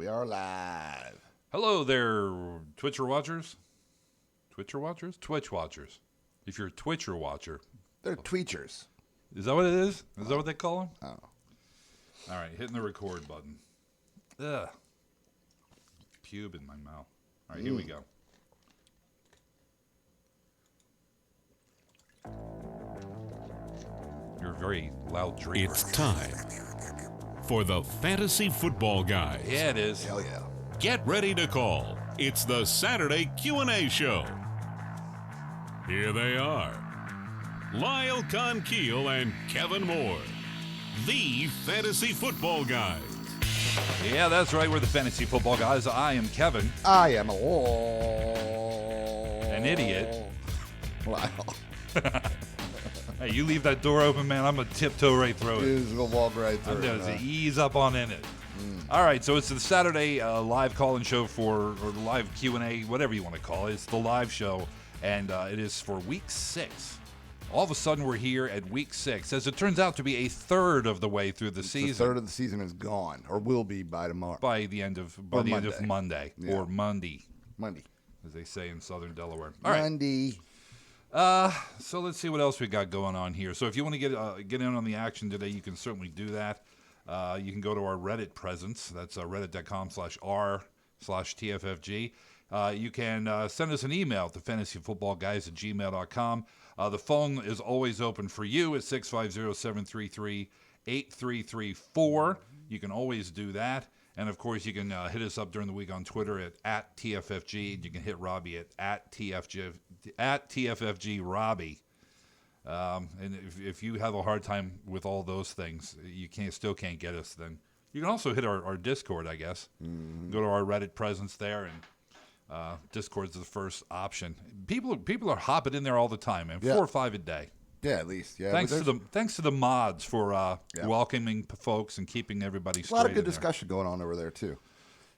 We are live. Hello there, Twitcher watchers. Twitcher watchers? Twitch watchers. If you're a Twitcher watcher. They're tweetchers. Is that what it is? Is that what they call them? Oh. All right, hitting the record button. Ugh. Pube in my mouth. All right, here we go. You're a very loud dreamer. It's time for the Fantasy Football Guys. Yeah, it is. Hell yeah. Get ready to call. It's the Saturday Q&A show. Here they are. Lyle Keel and Kevin Moore. The Fantasy Football Guys. Yeah, that's right. We're the Fantasy Football Guys. I am Kevin. I am An idiot. Lyle. Hey, you leave that door open, man. I'm going to tiptoe right through it. He's going to walk right through I'm it. going to ease up on in it. All right, so it's the Saturday live call-in show or live Q&A, whatever you want to call it. It's the live show, and it is for Week 6. All of a sudden, we're here at Week 6. As it turns out to be a third of the way through the season. A third of the season is gone, or will be by tomorrow. By the end of Monday. Yeah. Or Monday, Monday. as they say in Southern Delaware. All right. Monday. So let's see what else we got going on here. So if you want to get in on the action today, you can certainly do that. You can go to our Reddit presence. That's reddit.com/r/TFFG. You can send us an email to fantasyfootballguys@gmail.com. The phone is always open for you at 650-733-8334. You can always do that. And, of course, you can hit us up during the week on Twitter at TFFG. And you can hit Robbie at TFFG Robbie. And if you have a hard time with all those things, you still can't get us, then you can also hit our Discord, I guess. Go to our Reddit presence there, and Discord's the first option. People are hopping in there all the time, man. Yeah. 4 or 5 a day. Yeah, at least. Yeah. Thanks to the mods for welcoming folks and keeping everybody straight. A lot of good in there. discussion going on over there, too.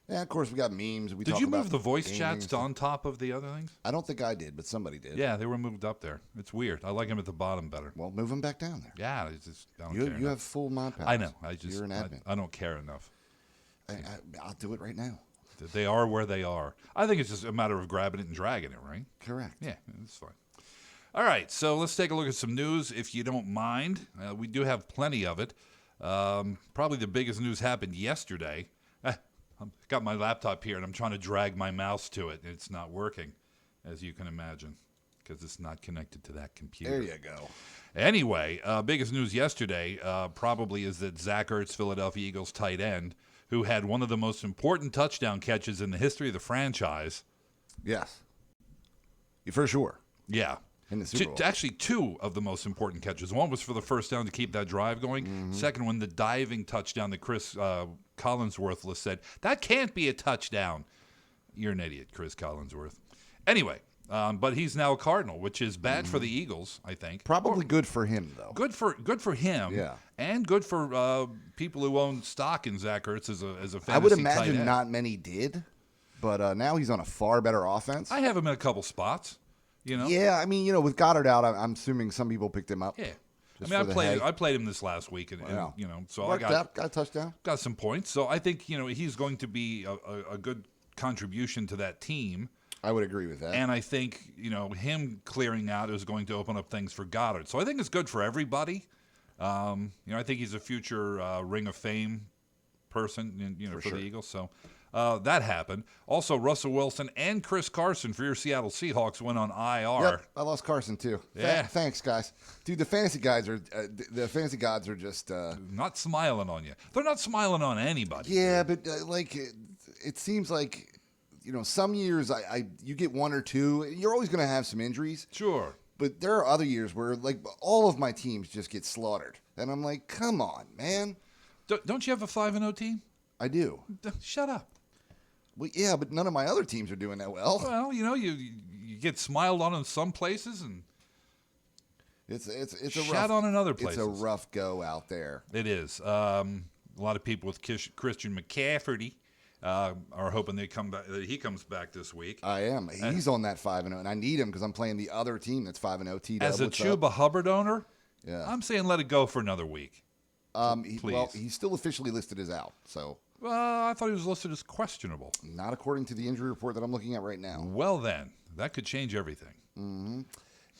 And, of course, we got memes. Did you move the voice chats on top of the other things? I don't think I did, but somebody did. Yeah, they were moved up there. It's weird. I like them at the bottom better. Well, move them back down there. Yeah, I don't care You enough. have full mod powers. I know. You're an admin. I don't care enough. I'll do it right now. They are where they are. I think it's just a matter of grabbing it and dragging it, right? Correct. Yeah, it's fine. All right, so let's take a look at some news, if you don't mind. We do have plenty of it. Probably the biggest news happened yesterday. I've got my laptop here, and I'm trying to drag my mouse to it, and it's not working, as you can imagine, because it's not connected to that computer. There you go. Anyway, biggest news yesterday probably is that Zach Ertz, Philadelphia Eagles tight end, who had one of the most important touchdown catches in the history of the franchise. Yes. For sure. Yeah. In the Super Bowl. Actually, 2 of the most important catches. One was for the first down to keep that drive going. Mm-hmm. Second one, the diving touchdown that Chris Collinsworth said, that can't be a touchdown. You're an idiot, Chris Collinsworth. Anyway, but he's now a Cardinal, which is bad for the Eagles, I think. Probably good for him, though. Good for him. Yeah. And good for people who own stock in Zach Ertz as a fantasy I would tight imagine end. not many did, but now he's on a far better offense. I have him in a couple spops. You know? Yeah, I mean, with Goddard out, I'm assuming some people picked him up. Yeah. Just I for mean, the hay. I played him this last week, and so Worked I out, got a touchdown. got some points. So I think he's going to be a good contribution to that team. I would agree with that. And I think him clearing out is going to open up things for Goddard. So I think it's good for everybody. I think he's a future Ring of Fame person, for the Eagles. So that happened. Also, Russell Wilson and Chris Carson for your Seattle Seahawks went on IR. Yep, I lost Carson too. Yeah. Thanks, guys. Dude, the fantasy gods are just. Not smiling on you. They're not smiling on anybody. Yeah, but it seems like. Some years you get 1 or 2. You're always going to have some injuries. Sure. But there are other years where all of my teams just get slaughtered, and I'm like, come on, man. Don't you have a 5-0 team? I do. Shut up. Well, yeah, but none of my other teams are doing that well. Well, you get smiled on in some places and It's shat on in other places. It's a rough go out there. It is. A lot of people with Christian McCaffrey are hoping that he comes back this week. I am. He's on that 5-0, and I need him because I'm playing the other team that's 5-0. T-Dub, As a what's Chuba up? Hubbard owner, Yeah. I'm saying let it go for another week. Well, he's still officially listed as out. So I thought he was listed as questionable. Not according to the injury report that I'm looking at right now. Well, then, that could change everything.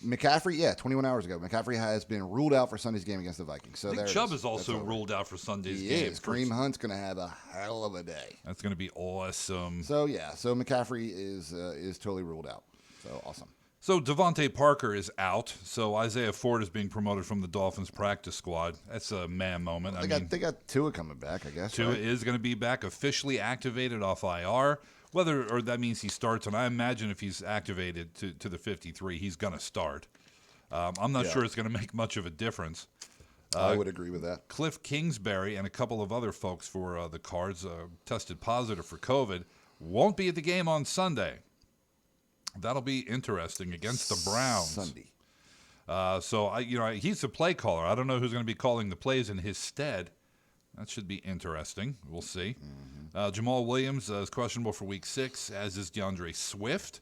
McCaffrey, 21 hours ago, McCaffrey has been ruled out for Sunday's game against the Vikings. So I think there Chubb it is also ruled out for Sunday's He game. is. Kareem Hunt's going to have a hell of a day. That's going to be awesome. So McCaffrey is totally ruled out. So awesome. So Devontae Parker is out. So Isaiah Ford is being promoted from the Dolphins practice squad. That's a man moment. They got Tua coming back, I guess. Tua right? is going to be back, officially activated off IR. Whether or that means he starts, and I imagine if he's activated to the 53, he's going to start. I'm not sure it's going to make much of a difference. I would agree with that. Cliff Kingsbury and a couple of other folks for the Cards tested positive for COVID. Won't be at the game on Sunday. That'll be interesting against the Browns. Sunday. He's the play caller. I don't know who's going to be calling the plays in his stead. That should be interesting. We'll see. Jamal Williams is questionable for Week 6, as is DeAndre Swift,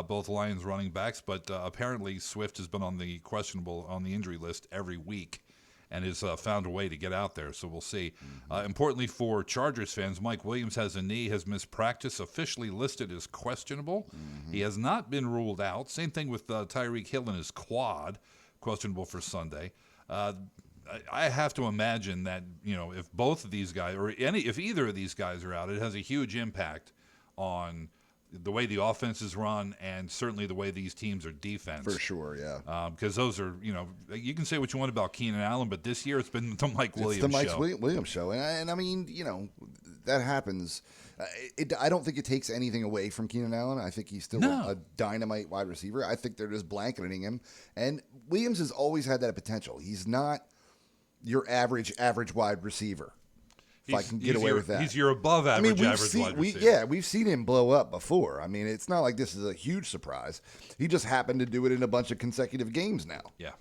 both Lions running backs. But apparently Swift has been on the injury list every week and has found a way to get out there. So we'll see. Importantly for Chargers fans, Mike Williams has a knee, has missed practice, officially listed as questionable. He has not been ruled out. Same thing with Tyreek Hill and his quad, questionable for Sunday. I have to imagine that, if both of these guys, if either of these guys are out, it has a huge impact on the way the offense is run and certainly the way these teams are defense. For sure, yeah. Because those are, you can say what you want about Keenan Allen, but this year it's been the Mike Williams show. It's the Mike Williams show. And I mean, that happens. I don't think it takes anything away from Keenan Allen. I think he's still a dynamite wide receiver. I think they're just blanketing him. And Williams has always had that potential. He's not your average wide receiver. If I can get away with that. He's your above average wide receiver. We've seen him blow up before. I mean, it's not like this is a huge surprise. He just happened to do it in a bunch of consecutive games now. Yeah.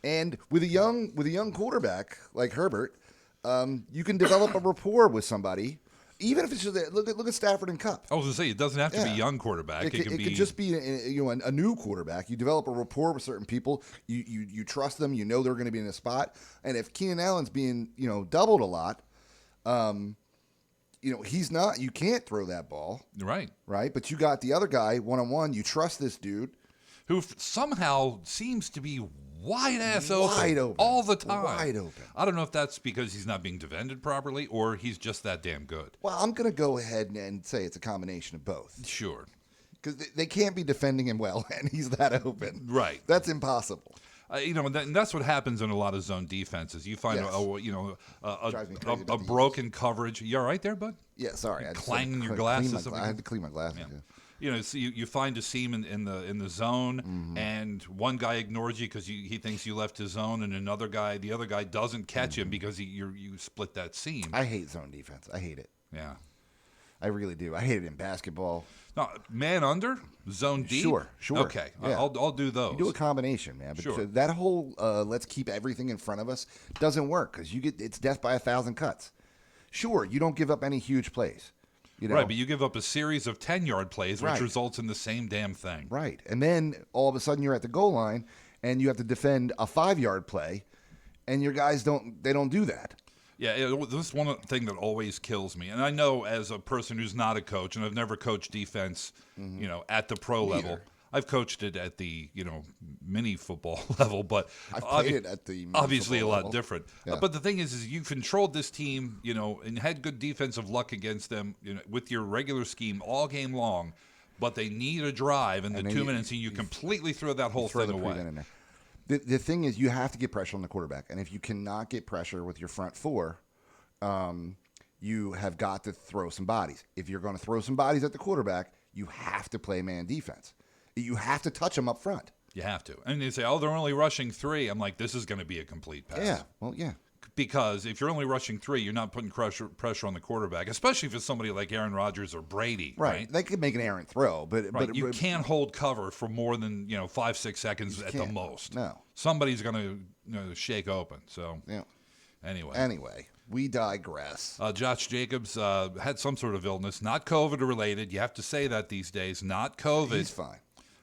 And with a young quarterback like Herbert, you can develop a rapport with somebody, even if it's just look at Stafford and Kupp. I was going to say, it doesn't have to be a young quarterback. It could just be a new quarterback. You develop a rapport with certain people. You trust them. You know they're going to be in a spot. And if Keenan Allen's being doubled a lot, he's not. You can't throw that ball. Right. But you got the other guy one-on-one. You trust this dude, who somehow seems to be wide open all the time. Wide open. I don't know if that's because he's not being defended properly or he's just that damn good. Well, I'm going to go ahead and say it's a combination of both. Sure. Because they can't be defending him well, and he's that open. Right. That's impossible. And that's what happens in a lot of zone defenses. You find a broken coverage. You all right there, bud? Yeah, sorry. Clanging your glasses. I had to clean my glasses. Yeah. So you find a seam in the zone, and one guy ignores you because he thinks you left his zone, and the other guy doesn't catch him because you split that seam. I hate zone defense. I hate it. Yeah. I really do. I hate it in basketball. No, man under, zone deep? Sure. Okay, yeah. I'll do those. You do a combination, man. But sure. That whole let's keep everything in front of us doesn't work because it's death by 1,000 cuts. Sure, you don't give up any huge plays. Right, but you give up a series of 10-yard plays, which results in the same damn thing. Right, and then all of a sudden you're at the goal line, and you have to defend a 5-yard play, and your guys don't do that. Yeah, this is one thing that always kills me. And I know as a person who's not a coach, and I've never coached defense, at the pro level. I've coached it at the, mini football level, but I've played it at the obviously a lot level. Different. Yeah. But the thing is you've controlled this team, and had good defensive luck against them, with your regular scheme all game long. But they need a drive in the 2 minutes, and you completely throw that whole thing away. The thing is, you have to get pressure on the quarterback, and if you cannot get pressure with your front four, you have got to throw some bodies. If you're going to throw some bodies at the quarterback, you have to play man defense. You have to touch them up front. You have to. And they say, they're only rushing 3. I'm like, this is going to be a complete pass. Yeah, well, yeah. Because if you're only rushing 3, you're not putting pressure on the quarterback, especially if it's somebody like Aaron Rodgers or Brady. Right. They could make an errant throw, but you can't hold cover for more than 5-6 seconds at the most. No. Somebody's going to shake open. So yeah. Anyway, we digress. Josh Jacobs had some sort of illness, not COVID related. You have to say that these days, not COVID. He's fine.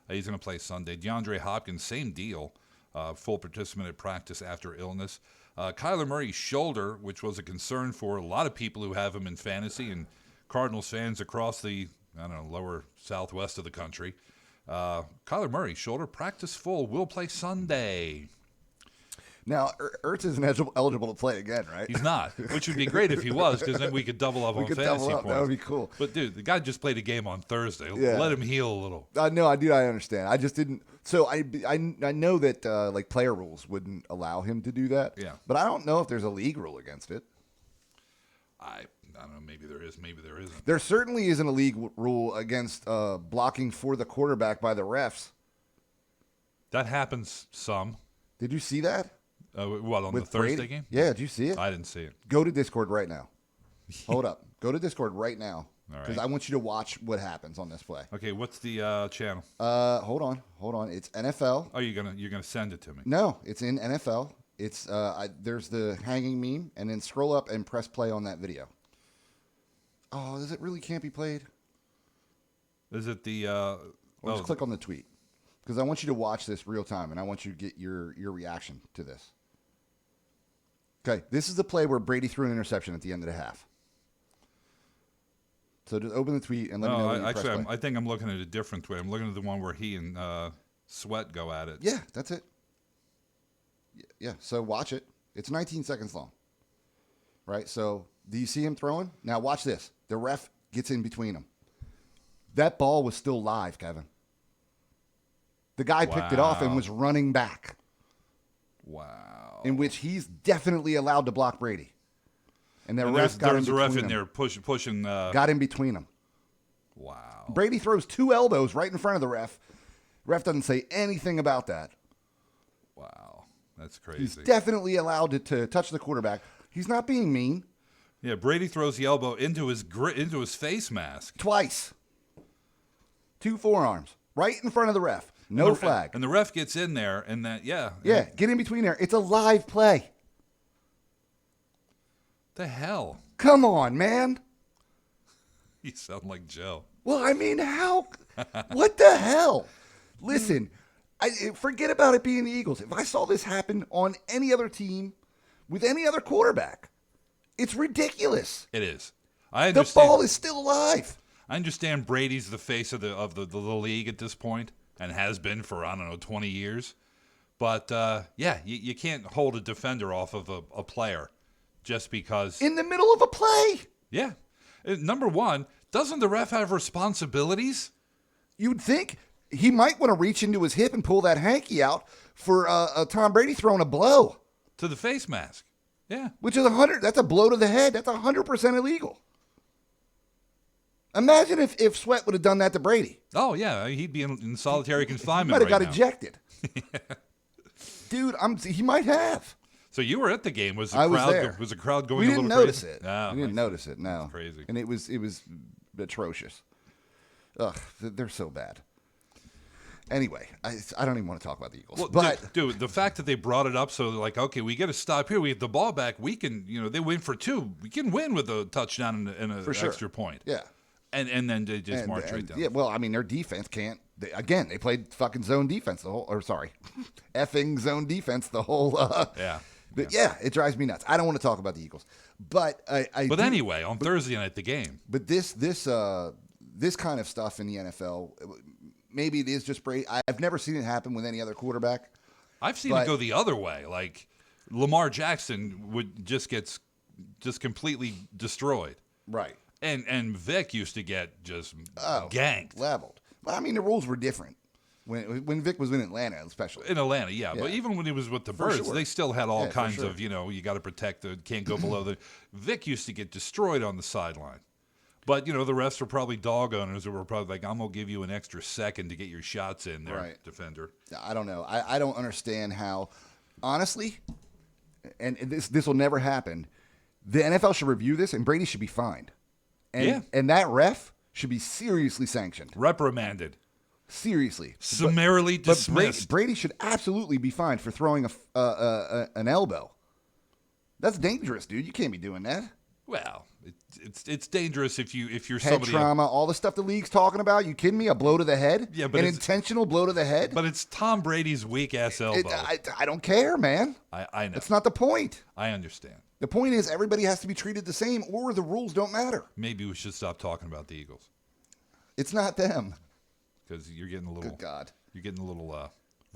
He's going to play Sunday. DeAndre Hopkins, same deal. Full participant at practice after illness. Kyler Murray's shoulder, which was a concern for a lot of people who have him in fantasy and Cardinals fans across the, lower southwest of the country. Kyler Murray's shoulder, practice full, will play Sunday. Now, Ertz isn't eligible to play again, right? He's not, which would be great if he was, because then we could double up on fantasy points. That would be cool. But, dude, the guy just played a game on Thursday. Yeah. Let him heal a little. No, I understand. I just didn't. So I know that like player rules wouldn't allow him to do that. Yeah. But I don't know if there's a league rule against it. I don't know. Maybe there is. Maybe there isn't. There certainly isn't a league rule against blocking for the quarterback by the refs. That happens some. Did you see that? What, on With the Thursday Brady? game? Yeah, did you see it? I didn't see it. Go to Discord right now. Hold up. Go to Discord right now. All Because right. I want you to watch what happens on this play. Okay, what's the channel? Hold on. It's NFL. Oh, you're gonna send it to me. No, it's in NFL. It's there's the hanging meme, and then scroll up and press play on that video. Oh, does it really can't be played? Is it the? Or just click on the tweet, because I want you to watch this real time, and I want you to get your reaction to this. Okay, this is the play where Brady threw an interception at the end of the half. So just open the tweet and let me know when you press play. I think I'm looking at a different tweet. I'm looking at the one where he and Sweat go at it. Yeah, that's it. Yeah, so watch it. It's 19 seconds long. Right? So do you see him throwing? Now watch this. The ref gets in between them. That ball was still live, Kevin. The guy picked it off and was running back. Wow. In which he's definitely allowed to block Brady. And the ref got in there's a ref in between there them. pushing. Got in between them. Wow. Brady throws two elbows right in front of the ref. Ref doesn't say anything about that. Wow. That's crazy. He's definitely allowed to touch the quarterback. He's not being mean. Yeah, Brady throws the elbow into his face mask. Twice. Two forearms. Right in front of the ref. No flag. And the ref gets in there and that, yeah. Yeah, get in between there. It's a live play. The hell? Come on, man. You sound like Joe. Well, I mean, how? What the hell? Listen, forget about it being the Eagles. If I saw this happen on any other team with any other quarterback, it's ridiculous. It is. I understand. The ball is still alive. I understand Brady's the face of the league at this point and has been for, 20 years. But, you can't hold a defender off of a player just because. In the middle of a play. Yeah. Number one, doesn't the ref have responsibilities? You'd think he might want to reach into his hip and pull that hanky out for Tom Brady throwing a blow. To the face mask. Yeah. Which is 100. That's a blow to the head. That's 100% illegal. Imagine if Sweat would have done that to Brady. Oh, yeah. He'd be in solitary confinement He might have right got now. ejected. Dude, he might have. So you were at the game. Was the crowd going We a didn't little notice crazy? it. No, we didn't notice it, no. That's crazy. And it was atrocious. Ugh, they're so bad. Anyway, I don't even want to talk about the Eagles. Well, but dude, the fact that they brought it up, so they're like, okay, we got to stop here. We have the ball back. We can, they win for 2. We can win with a touchdown and an extra point. Yeah. And then they just march right down. Yeah, well, I mean, their defense can't. They played fucking zone defense effing zone defense the whole. Yeah. But yeah, it drives me nuts. I don't want to talk about the Eagles, but anyway, on Thursday night, the game. But this kind of stuff in the NFL, maybe it is just Brady. I've never seen it happen with any other quarterback. I've seen it go the other way. Like Lamar Jackson gets completely destroyed. Right. And Vic used to get just ganked. Leveled. Well, I mean, the rules were different. When Vic was in Atlanta, especially. In Atlanta, yeah. But even when he was with the Birds, sure. they still had all kinds of, you got to protect can't go below the. Vic used to get destroyed on the sideline. But, the rest were probably dog owners who were probably like, I'm going to give you an extra second to get your shots in there, defender. I don't know. I don't understand how, honestly, and this will never happen, the NFL should review this and Brady should be fined. And that ref should be seriously sanctioned. Reprimanded. Seriously. Summarily dismissed. But Brady should absolutely be fined for throwing an elbow. That's dangerous, dude. You can't be doing that. Well, it's dangerous if you're Head somebody. trauma, all the stuff the league's talking about. You kidding me? A blow to the head? Yeah, but an intentional blow to the head? But it's Tom Brady's weak ass elbow. I don't care, man. I know. That's not the point. I understand. The point is everybody has to be treated the same, or the rules don't matter. Maybe we should stop talking about the Eagles. It's not them. Because you're getting a little. Good God. You're getting a little.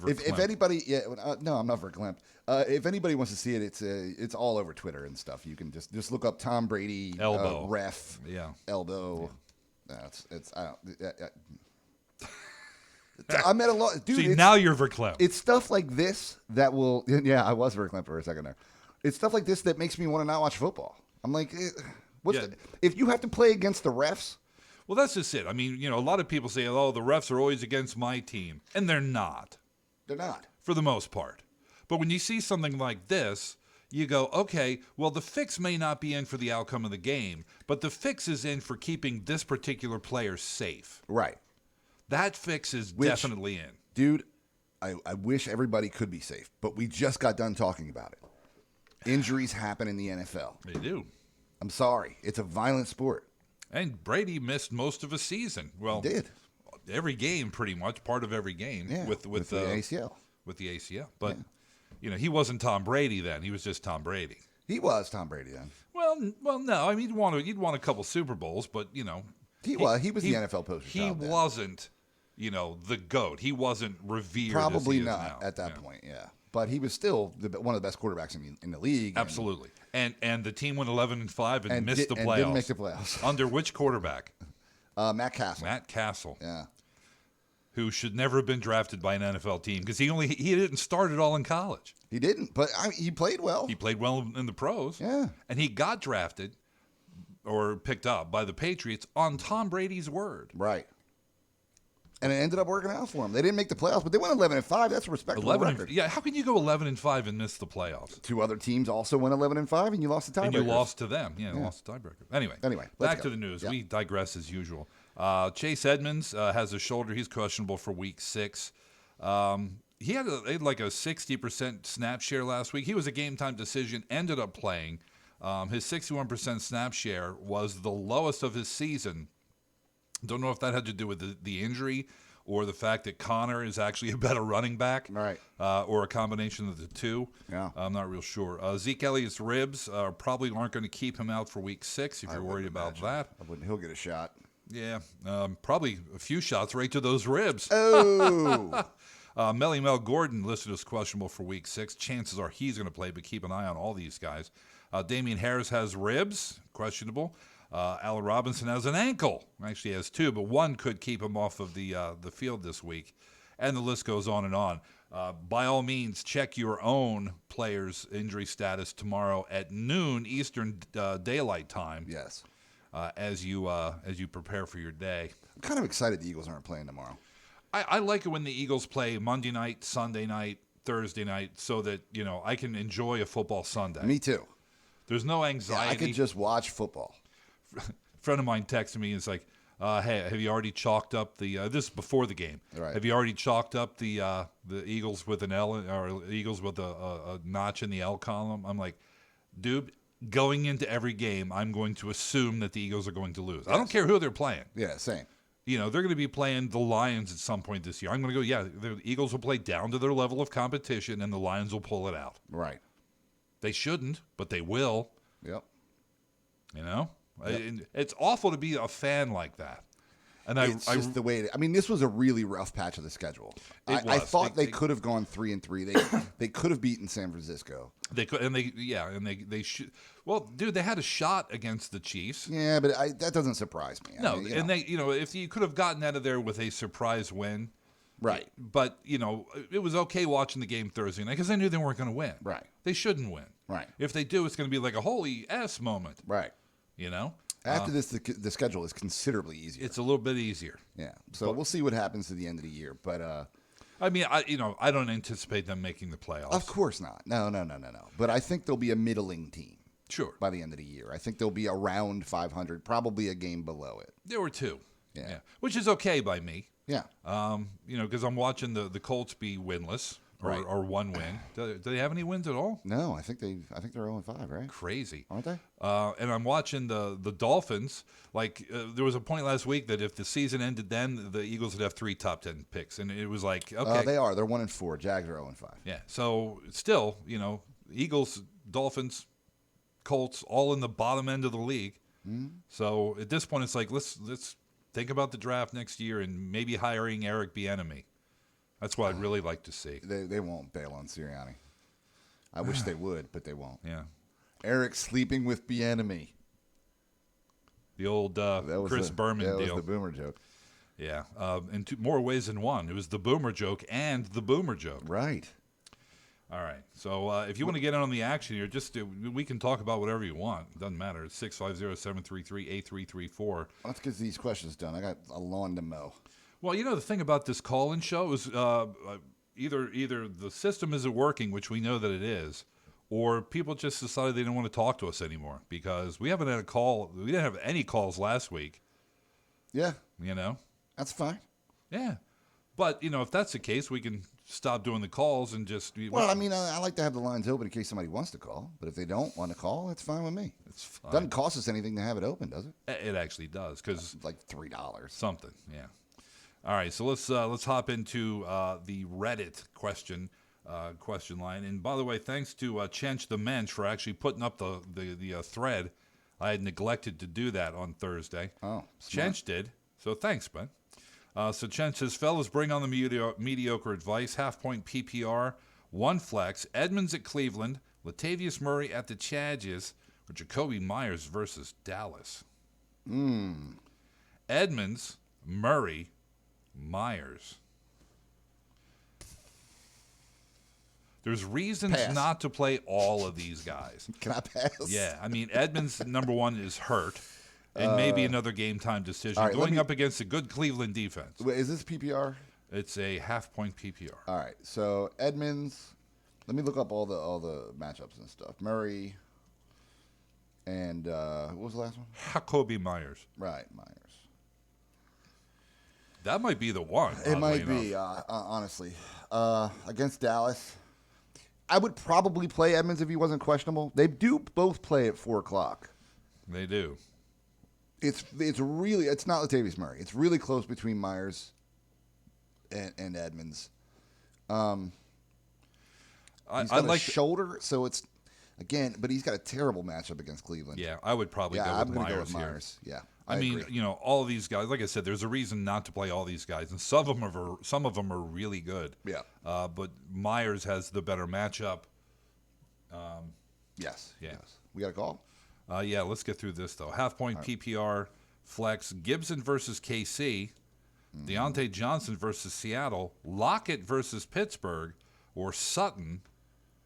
If anybody, no, I'm not verklempt. If anybody wants to see it, it's all over Twitter and stuff. You can just look up Tom Brady elbow ref elbow. Yeah. I met a lot, dude. See, now you're verklempt. It's stuff like this that will. Yeah, I was verklempt for a second there. It's stuff like this that makes me want to not watch football. I'm like, if you have to play against the refs. Well, that's just it. I mean, a lot of people say, "Oh, the refs are always against my team," and they're not. They're not. For the most part. But when you see something like this, you go, okay, well, the fix may not be in for the outcome of the game, but the fix is in for keeping this particular player safe. Right. That fix is definitely in. Dude, I wish everybody could be safe, but we just got done talking about it. Injuries happen in the NFL. They do. I'm sorry. It's a violent sport. And Brady missed most of a season. Well, he did. Every game, pretty much, part of every game with the ACL. With the ACL. But, he wasn't Tom Brady then. He was just Tom Brady. He was Tom Brady then. Well, no. I mean, he'd won a couple Super Bowls, but, He was the NFL poster child. He wasn't, the GOAT. He wasn't revered Probably as he not is now. at that point, yeah. But he was still one of the best quarterbacks in the league. Absolutely. And the team went 11-5 and missed the playoffs. And didn't make the playoffs. Under which quarterback? Matt Castle. Matt Castle. Yeah. Who should never have been drafted by an NFL team because he didn't start at all in college. He didn't, but he played well. He played well in the pros. Yeah. And he got drafted or picked up by the Patriots on Tom Brady's word. Right. And it ended up working out for him. They didn't make the playoffs, but they went 11-5. That's a respectable record. How can you go 11-5 and miss the playoffs? Two other teams also went 11-5, and you lost the tiebreaker. And you lost to them. Yeah, lost the tiebreaker. Anyway, back to the news. Yep. We digress as usual. Chase Edmonds has a shoulder. He's questionable for Week 6. He had like a 60% snap share last week. He was a game-time decision, ended up playing. His 61% snap share was the lowest of his season. Don't know if that had to do with the injury or the fact that Connor is actually a better running back, right? Or a combination of the two. Yeah, I'm not real sure. Zeke Elliott's ribs probably aren't going to keep him out for Week 6 if you're worried about that. He'll get a shot. Yeah, probably a few shots right to those ribs. Oh. Melly Mel Gordon listed as questionable for Week 6. Chances are he's going to play, but keep an eye on all these guys. Damian Harris has ribs, questionable. Allen Robinson has an ankle. Actually has two, but one could keep him off of the field this week. And the list goes on and on. By all means, check your own player's injury status tomorrow at noon Eastern Daylight Time. Yes. As you prepare for your day. I'm kind of excited the Eagles aren't playing tomorrow. I like it when the Eagles play Monday night, Sunday night, Thursday night, so that I can enjoy a football Sunday. Me too. There's no anxiety. Yeah, I could just watch football. A friend of mine texted me. It's like, "Hey, have you already chalked up the?" This is before the game. Right. Have you already chalked up the Eagles with an L or Eagles with a notch in the L column? I'm like, dude. Going into every game, I'm going to assume that the Eagles are going to lose. Yes. I don't care who they're playing. Yeah, same. They're going to be playing the Lions at some point this year. I'm going to go, the Eagles will play down to their level of competition, and the Lions will pull it out. Right. They shouldn't, but they will. Yep. Yep. It's awful to be a fan like that. And it's just the way. This was a really rough patch of the schedule. I thought they could have gone 3-3. They could have beaten San Francisco. They could, and they should. Well, dude, they had a shot against the Chiefs. Yeah, but that doesn't surprise me. No, if you could have gotten out of there with a surprise win, right? But it was okay watching the game Thursday night because I knew they weren't going to win. Right? They shouldn't win. Right? If they do, it's going to be like a holy S moment. Right? After this, the schedule is considerably easier. It's a little bit easier. Yeah. So we'll see what happens to the end of the year. But I don't anticipate them making the playoffs. Of course not. No. But I think they'll be a middling team. Sure. By the end of the year, I think they'll be around 500, probably a game below it. There were two. Yeah. Which is okay by me. Yeah. Because I'm watching the Colts be winless Right. or one win. Do they have any wins at all? No, I think they're 0-5, right? Crazy, aren't they? And I'm watching the Dolphins. Like there was a point last week that if the season ended then, the Eagles would have 3 top 10 picks, and it was like, okay, they are. They're 1-4. Jags are 0-5. Yeah. So still, Eagles, Dolphins, Colts, all in the bottom end of the league. Mm-hmm. So at this point, it's like let's think about the draft next year and maybe hiring Eric Bieniemy. That's what I'd really like to see. They won't bail on Sirianni. I wish they would, but they won't. Yeah. Eric sleeping with Bieniemy. The old Chris Berman deal. That was the boomer joke. Yeah. In more ways than one. It was the boomer joke and the boomer joke. Right. All right. So if you want to get in on the action here, we can talk about whatever you want. It doesn't matter. It's 650-733-8334. Let's get these questions done. I got a lawn to mow. Well, the thing about this call-in show is either the system isn't working, which we know that it is, or people just decided they didn't want to talk to us anymore because we haven't had a call. We didn't have any calls last week. Yeah. That's fine. Yeah. But, if that's the case, we can stop doing the calls and just... Well, I like to have the lines open in case somebody wants to call. But if they don't want to call, it's fine with me. It's fine. Doesn't cost us anything to have it open, does it? It actually does. Cause it's like $3. Something, yeah. All right, so let's hop into the Reddit question line. And by the way, thanks to Chench the Mensch for actually putting up the thread. I had neglected to do that on Thursday. Oh, smart. Chench did. So thanks, man. So Chench says, fellas, bring on the mediocre advice. Half-point PPR, 1 flex. Edmonds at Cleveland. Latavius Murray at the Chargers. Or Jacoby Myers versus Dallas. Edmonds, Murray, Myers. There's reasons not to play all of these guys. Can I pass? Yeah, Edmonds, number one, is hurt. And maybe another game-time decision. Right, going up against a good Cleveland defense. Wait, is this PPR? It's a half-point PPR. All right, so Edmonds. Let me look up all the matchups and stuff. Murray and what was the last one? Jacoby Myers. Right, Myers. That might be the one. It might be, honestly. Against Dallas, I would probably play Edmonds if he wasn't questionable. They do both play at 4 o'clock. They do. It's not Latavius Murray. It's really close between Myers and Edmonds. He's got a shoulder, so it's but he's got a terrible matchup against Cleveland. Yeah, I would probably go with Myers here. Yeah. I mean, all of these guys, like I said, there's a reason not to play all these guys, and some of them are really good. Yeah. But Myers has the better matchup. Yes. Yeah. Yes. We got a call? Yeah, let's get through this, though. Half-point PPR, flex, Gibson versus KC, Deontay Johnson versus Seattle, Lockett versus Pittsburgh, or Sutton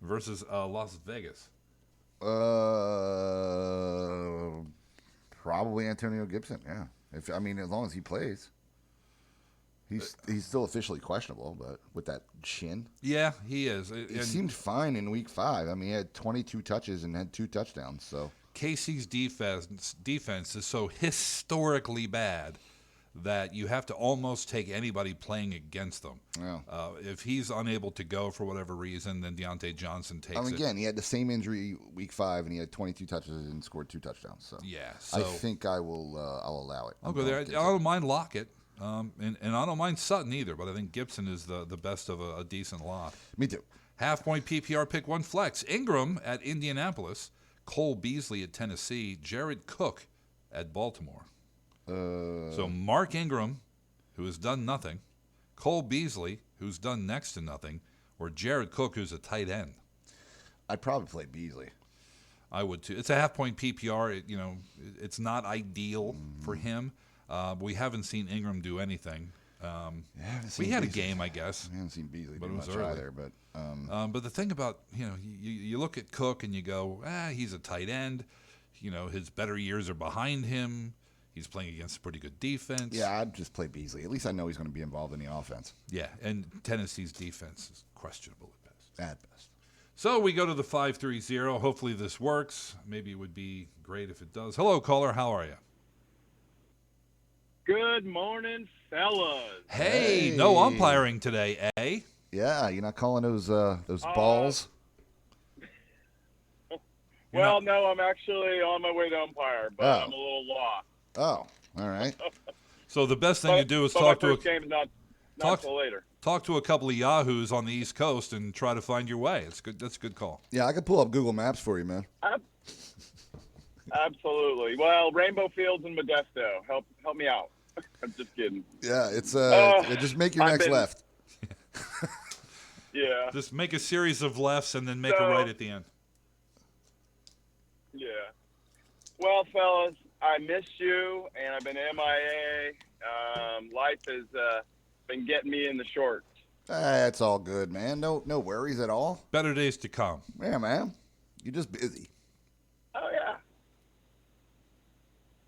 versus Las Vegas. Probably Antonio Gibson, yeah. As long as he plays. He's still officially questionable, but with that shin. Yeah, he is. He seemed fine in week 5. He had 22 touches and had 2 touchdowns, so... KC's defense is so historically bad that you have to almost take anybody playing against them. Yeah. If he's unable to go for whatever reason, then Deontay Johnson takes it. Again, he had the same injury week 5, and he had 22 touches and scored 2 touchdowns. So yeah, I think I'll allow it. I'll go there. I don't mind Lockett, and I don't mind Sutton either, but I think Gibson is the best of a decent lot. Me too. Half-point PPR, pick 1 flex. Ingram at Indianapolis, Cole Beasley at Tennessee, Jared Cook at Baltimore. So Mark Ingram, who has done nothing, Cole Beasley, who's done next to nothing, or Jared Cook, who's a tight end. I'd probably play Beasley. I would too. It's a half-point PPR. It's not ideal for him. We haven't seen Ingram do anything. We had Beasley. A game, I guess. I haven't seen Beasley do much early. Either. But the thing about, you look at Cook and you go, he's a tight end. His better years are behind him. He's playing against a pretty good defense. Yeah, I'd just play Beasley. At least I know he's going to be involved in the offense. Yeah, and Tennessee's defense is questionable at best. At best. So we go to the 530. Hopefully this works. Maybe it would be great if it does. Hello, caller. How are you? Good morning, fellas. Hey, no umpiring today, eh? Yeah, you're not calling those balls? Well, no, I'm actually on my way to umpire, but I'm a little lost. Oh, all right. So the best thing to do is talk to game's not till later. Talk to a couple of yahoos on the East Coast and try to find your way. It's good. That's a good call. Yeah, I could pull up Google Maps for you, man. Absolutely. Well, Rainbow Fields and Modesto. Help me out. I'm just kidding. Yeah, it's just make your next left. Yeah. Just make a series of lefts and then make a right at the end. Yeah. Well, fellas, I missed you, and I've been MIA. Life has been getting me in the shorts. That's all good, man. No worries at all. Better days to come. Yeah, man. You're just busy. Oh, yeah.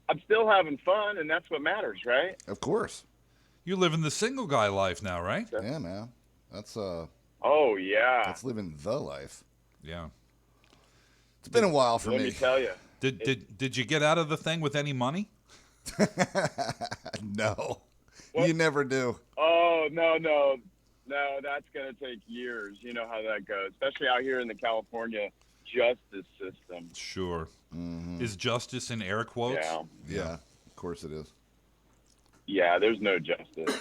I'm still having fun, and that's what matters, right? Of course. You live in the single guy life now, right? Yeah, man. That's Oh, yeah. That's living the life. Yeah. It's been a while for me. Let me tell you. Did you get out of the thing with any money? No. What? You never do. Oh, no. No, that's going to take years. You know how that goes, especially out here in the California justice system. Sure. Mm-hmm. Is justice in air quotes? Yeah. Of course it is. Yeah, there's no justice.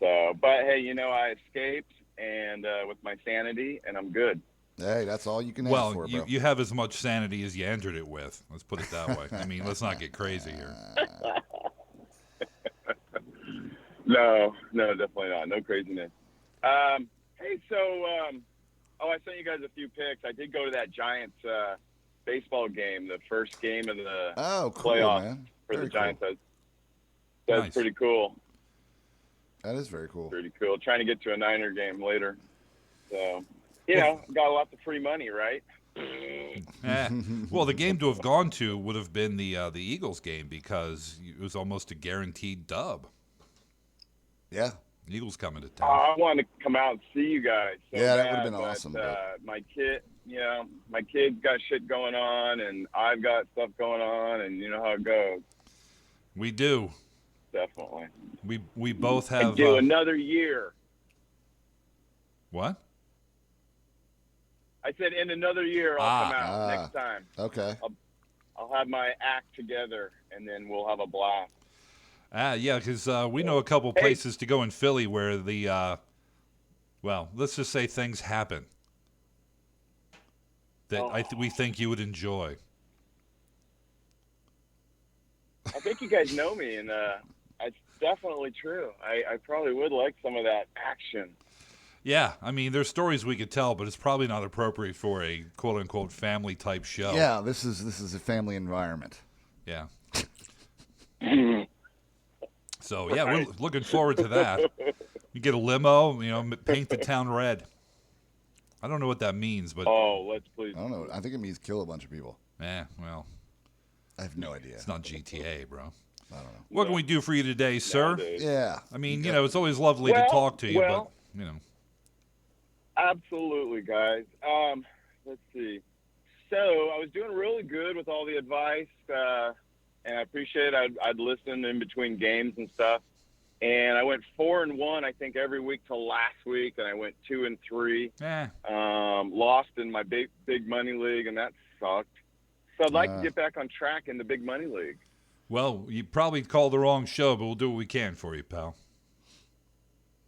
But hey, I escaped and with my sanity, and I'm good. Hey, that's all you can ask for, bro. Well, you have as much sanity as you entered it with. Let's put it that way. I mean, let's not get crazy here. No, definitely not. No craziness. Hey, so, I sent you guys a few pics. I did go to that Giants baseball game, the first game of the playoffs man. for Very the Giants. Cool. That's Nice. pretty cool. That is very cool. Pretty cool. Trying to get to a Niner game later. So, got lots of free money, right? Well, the game to have gone to would have been the Eagles game because it was almost a guaranteed dub. Yeah. Eagles coming to town. I wanted to come out and see you guys. So Yeah, that bad, would have been but, awesome. my kid's got shit going on, and I've got stuff going on, and you know how it goes. We do. Definitely. We both have. And do another year. What? I said in another year I'll come out next time. Okay. I'll have my act together, and then we'll have a blast. Yeah, because we know a couple places to go in Philly where the, let's just say things happen that we think you would enjoy. I think you guys know me, and it's definitely true. I probably would like some of that action. Yeah, I mean, there's stories we could tell, but it's probably not appropriate for a quote-unquote family-type show. Yeah, this is a family environment. Yeah. So, yeah, we're looking forward to that. You get a limo, paint the town red. I don't know what that means, but... Oh, let's please. I don't know. I think it means kill a bunch of people. Well... I have no idea. It's not GTA, bro. I don't know. What can we do for you today, sir? Nowadays. Yeah. I mean, it's always lovely to talk to you, but. Absolutely, guys. Let's see. So I was doing really good with all the advice, and I appreciate it. I'd listen in between games and stuff. And I went 4-1, I think, every week till last week, and I went 2-3. Lost in my big money league, and that sucked. So I'd like to get back on track in the big money league. Well, you probably called the wrong show, but we'll do what we can for you, pal.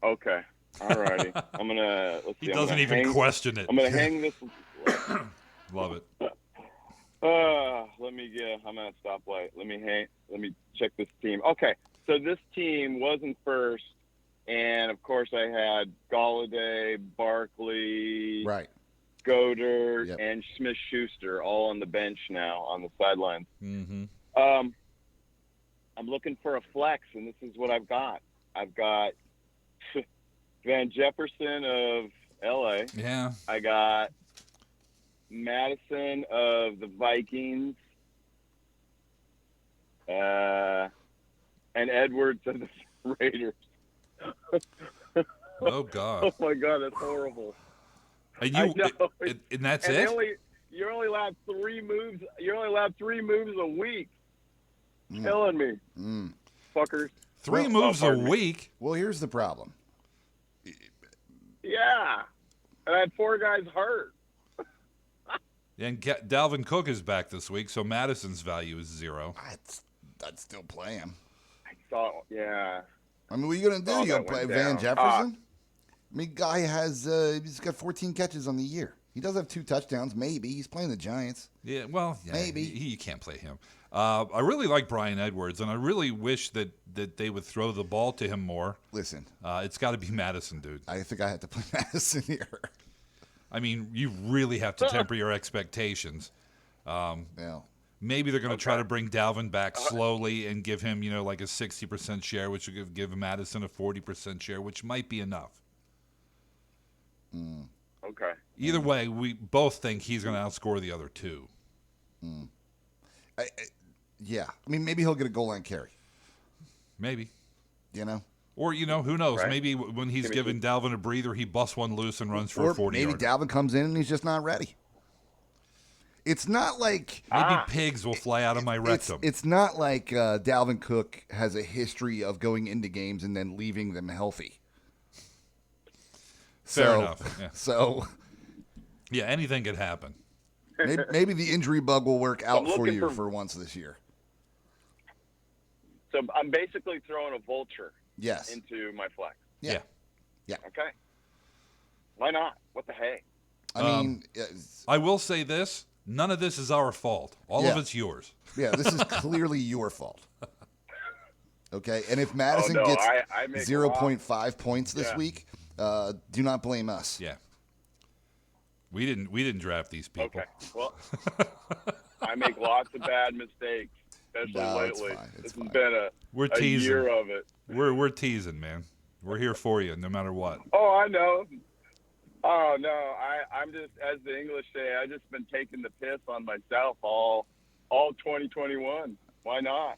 Okay. All righty. I'm going to, let's see. He doesn't even question it. I'm going to hang this. Love it. I'm at a stoplight. Let me check this team. Okay. So this team was in first, and of course I had Galladay, Barkley, Right. Goddard, and Smith-Schuster all on the bench now on the sidelines. Mm-hmm. I'm looking for a flex, and this is what I've got. I've got Van Jefferson of L.A. Yeah. I got Madison of the Vikings. And Edwards of the Raiders. Oh, God. Oh, my God, that's horrible. And and that's and it? You're only allowed 3 moves. You're only allowed 3 moves a week. Killing me, fuckers. 3 moves a week? Well, here's the problem. Yeah. And I had 4 guys hurt. And Dalvin Cook is back this week, so Madison's value is 0. I'd still play him. I saw, yeah. I mean, what are you going to do? Oh, You going that to play went Van down. Jefferson? I mean, guy he's got 14 catches on the year. He does have 2 touchdowns, maybe. He's playing the Giants. Yeah, well, yeah, maybe. You can't play him. I really like Brian Edwards, and I really wish that they would throw the ball to him more. Listen. It's got to be Madison, dude. I think I have to play Madison here. I mean, you really have to temper your expectations. Yeah. Maybe they're going to try to bring Dalvin back slowly and give him, like a 60% share, which would give Madison a 40% share, which might be enough. Okay. Either way, we both think he's going to outscore the other 2. Yeah. I mean, maybe he'll get a goal line carry. Maybe. Or, who knows? Right. Maybe when he's giving Dalvin a breather, he busts one loose and runs for a 40 maybe yard. Dalvin comes in and he's just not ready. It's not like... Maybe pigs will fly out of my rectum. It's not like Dalvin Cook has a history of going into games and then leaving them healthy. Fair enough. Yeah. So... Yeah, anything could happen. Maybe the injury bug will work out I'm for looking you for- for once this year. So I'm basically throwing a vulture Yes. into my flex. Yeah. Okay. Why not? What the heck? I mean, I will say this. None of this is our fault. All of Yeah. it's yours. yeah, this is clearly your fault. Okay, and if Madison no, gets I make 0.5 points this Yeah. week, do not blame us. Yeah. We didn't draft these people. Okay. Well, I make lots of bad mistakes, especially No, it's lately. fine. It's This fine. has been We're a teasing. year of it. We're teasing, man. We're here for you, no matter what. Oh, I know. Oh no, I'm just, as the English say, I've just been taking the piss on myself all 2021. Why not?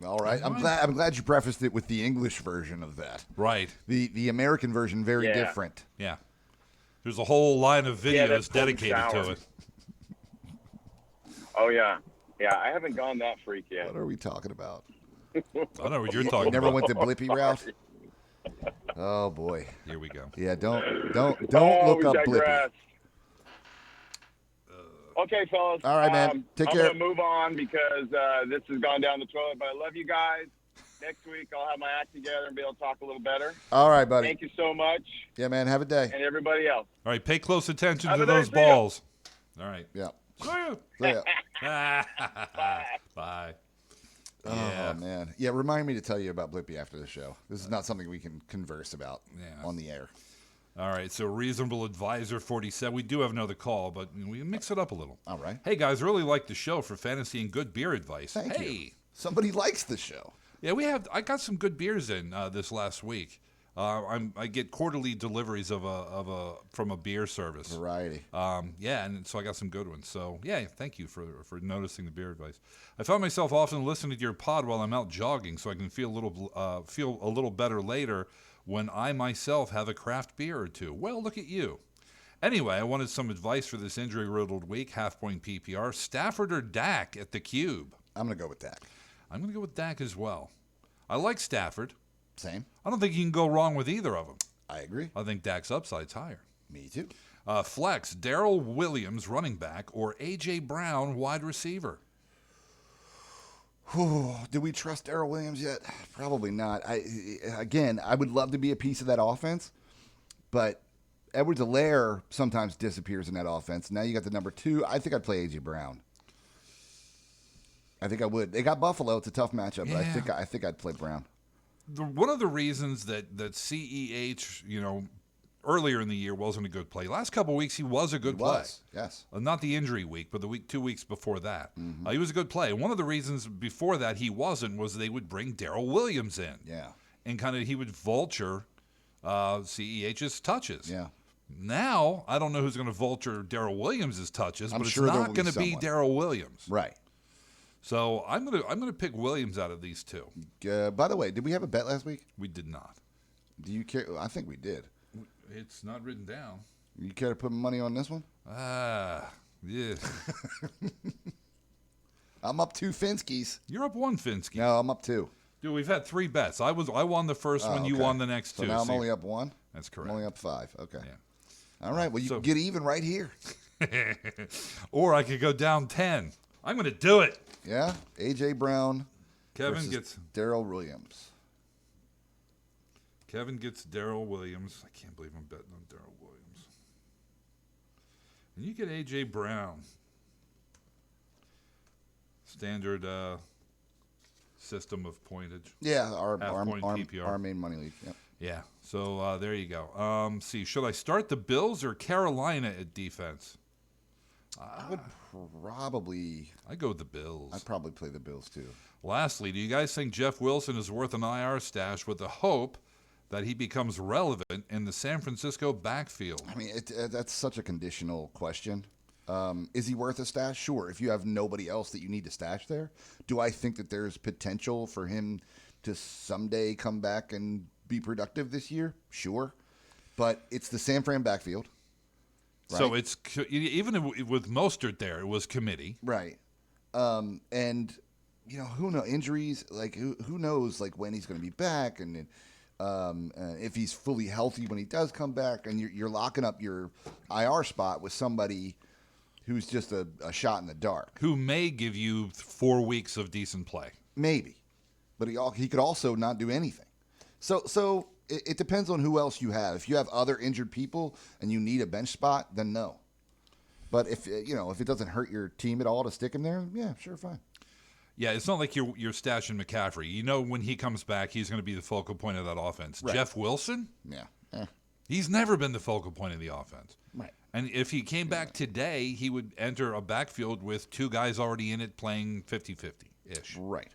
All right, I'm glad you prefaced it with the English version of that. Right. The American version very Yeah. different. Yeah. There's a whole line of Yeah, videos that's golden dedicated shower. to it. Oh yeah, I haven't gone that freak yet. What are we talking about? I don't know what you're You talking never about. went the Blippy route? Oh boy. Here we go. Yeah, don't Oh, look we up digress. Uh, Okay, fellas. All right, man. Take care. I'm going to move on because this has gone down the toilet, but I love you guys. Next week, I'll have my act together and be able to talk a little better. All right, buddy. Thank you so much, Yeah, man. Have a day. and everybody else. All right, pay close attention Have to a nice those day. balls. All right. Yeah. See ya. Yeah. Bye. Oh Yeah. man. Yeah. Remind me to tell you about Blippy after the show. This is not something we can converse about Yeah. on the air. All right, so Reasonable Advisor 47. We do have another call, but we mix it up a little. All right. Hey, guys, really like the show for fantasy and good beer advice. Thank hey. you. Somebody likes the show. Yeah, I got some good beers in this last week. I get quarterly deliveries from a beer service. Variety. Yeah, and so I got some good ones. So yeah, thank you for noticing the beer advice. I found myself often listening to your pod while I'm out jogging, so I can feel a little better later when I myself have a craft beer or two. Well, look at you. Anyway, I wanted some advice for this injury-riddled week. Half-point PPR. Stafford or Dak at the Cube? I'm gonna go with Dak. I'm going to go with Dak as well. I like Stafford. Same. I don't think you can go wrong with either of them. I agree. I think Dak's upside's higher. Me too. Flex, Darren Williams, running back, or A.J. Brown, wide receiver? Do we trust Darren Williams yet? Probably not. I would love to be a piece of that offense, but Edwards-Helaire sometimes disappears in that offense. Now you got the number 2. I think I'd play A.J. Brown. I think I would. They got Buffalo. It's a tough matchup, but Yeah. I think I'd play Brown. One of the reasons that CEH, earlier in the year wasn't a good play. Last couple of weeks he was a good play. Yes. Not the injury week, but the 2 weeks before that. He was a good play. One of the reasons before that he wasn't was they would bring Darren Williams in. Yeah. And he would vulture CEH's touches. Yeah. Now, I don't know who's going to vulture Darren Williams' touches, I'm but sure it's there not will going be to be someone. Darren Williams. Right. So I'm gonna pick Williams out of these two. By the way, did we have a bet last week? We did not. Do you care? I think we did. It's not written down. You care to put money on this one? Yeah. I'm up 2 Finskys. You're up 1, Finsky. No, I'm up 2. Dude, we've had 3 bets. I won the first one. You okay. won the next So 2. now I'm only up 1? That's correct. I'm only up 5. Okay. Yeah. All right. Well, you can get even right here. Or I could go down 10. I'm going to do it. Yeah. A.J. Brown. Kevin gets Darren Williams. Kevin gets Darren Williams. I can't believe I'm betting on Darren Williams. And you get A.J. Brown. Standard system of pointage. Yeah, our PPR. our main money league. Yep. Yeah, so there you go. See, should I start the Bills or Carolina at defense? I would probably. I go with the Bills. I'd probably play the Bills too. Lastly, do you guys think Jeff Wilson is worth an IR stash with the hope that he becomes relevant in the San Francisco backfield? I mean, that's such a conditional question. Is he worth a stash? Sure. If you have nobody else that you need to stash there, do I think that there's potential for him to someday come back and be productive this year? Sure. But it's the San Fran backfield. Right? So it's even with Mostert there, it was committee. Right. And who knows, injuries, like who knows like when he's going to be back and if he's fully healthy when he does come back, and you're locking up your IR spot with somebody who's just a shot in the dark. Who may give you 4 weeks of decent play. Maybe. But he could also not do anything. So it depends on who else you have. If you have other injured people and you need a bench spot, then no. But if it doesn't hurt your team at all to stick him there, yeah, sure, fine. Yeah, it's not like you're stashing McCaffrey. When he comes back, he's going to be the focal point of that offense. Right. Jeff Wilson? Yeah. He's never been the focal point of the offense. Right. And if he came back today, he would enter a backfield with 2 guys already in it playing 50-50-ish. Right.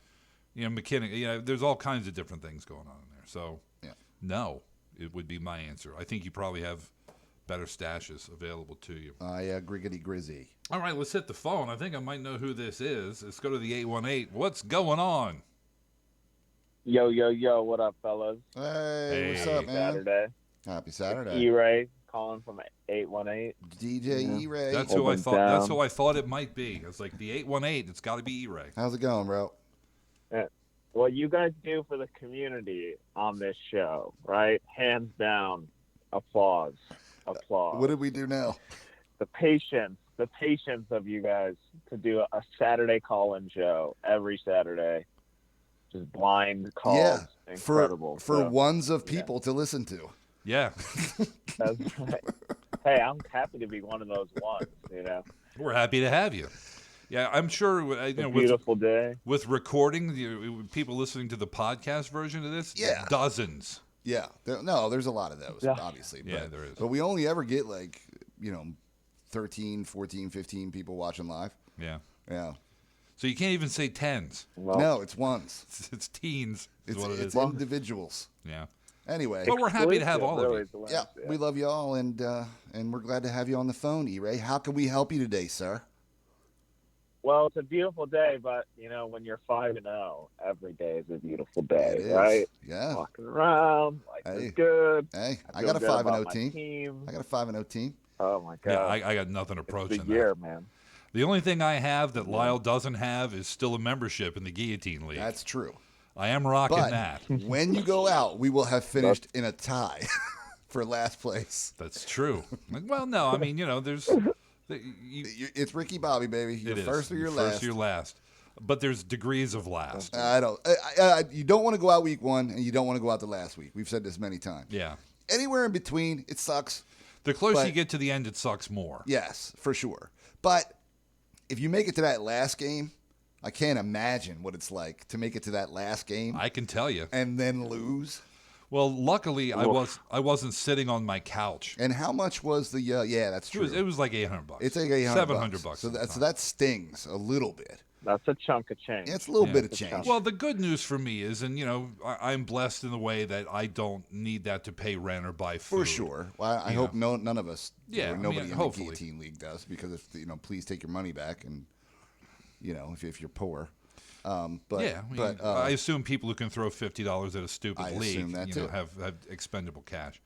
McKinnon, there's all kinds of different things going on in there. So, yeah. No, it would be my answer. I think you probably have better stashes available to you. Griggity Grizzy. All right, let's hit the phone. I think I might know who this is. Let's go to the 818. What's going on? Yo, what up, fellas? Hey, what's up, man? Saturday. Happy Saturday. E-Ray calling from 818. DJ E-Ray. That's who I thought. That's who I thought it might be. It's like the 818. It's got to be E-Ray. How's it going, bro? What you guys do for the community on this show, right? Hands down, applause. What did we do now? The patience of you guys to do a Saturday call-in show every Saturday. Just blind calls. Yeah, incredible. For ones of people to listen to. Yeah. That's right. Hey, I'm happy to be one of those ones, We're happy to have you. Yeah, I'm sure. Beautiful day. With recording, people listening to the podcast version of this, yeah, dozens. Yeah, there's a lot of those, obviously. Yeah, there is. But we only ever get 13, 14, 15 people watching live. Yeah. Yeah. So you can't even say tens. Well, no, it's ones. It's teens. It's individuals. Yeah. Anyway, but we're happy to have all of you. Yeah, we love you all, and we're glad to have you on the phone, E-Ray. How can we help you today, sir? Well, it's a beautiful day, but when you're 5-0, every day is a beautiful day, right? Yeah. Walking around, it's good. Hey, I got a 5-0 team. I got a 5-0 team. Oh my God. Yeah, I got nothing approaching that. Year, man. The only thing I have that Lyle doesn't have is still a membership in the Guillotine League. That's true. I am rocking that. When you go out, we will have finished in a tie for last place. That's true. Well, no, I mean, there's. It's Ricky Bobby, baby. You're first or you're last. First or you're last. But there's degrees of last. You don't want to go out week 1, and you don't want to go out the last week. We've said this many times. Yeah. Anywhere in between, it sucks. The closer you get to the end, it sucks more. Yes, for sure. But if you make it to that last game, I can't imagine what it's like to make it to that last game. I can tell you. And then lose. Well, luckily, I wasn't sitting on my couch. And how much was the? Yeah, that's true. It was like $800. It's like $800. $700. So that stings a little bit. That's a chunk of change. Yeah, it's a little bit of change. Well, the good news for me is, and I'm blessed in the way that I don't need that to pay rent or buy food. For sure. Well, I hope none of us. Yeah, nobody in the hopefully. Guillotine League does, because if please take your money back, and if you're poor. I assume people who can throw $50 at a stupid league have expendable cash.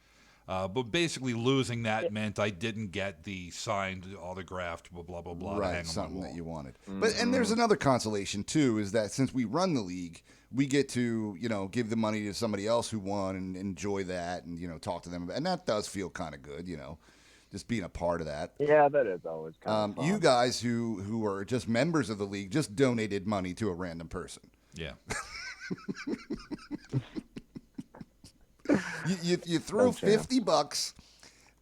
But basically losing that meant I didn't get the signed, autographed, blah, blah, blah. Right, something that you wanted. Mm-hmm. And there's another consolation, too, is that since we run the league, we get to, give the money to somebody else who won and enjoy that and, talk to them about, and that does feel kind of good, just being a part of that. Yeah, that is always kind of fun. You guys who are just members of the league just donated money to a random person. Yeah. you threw $50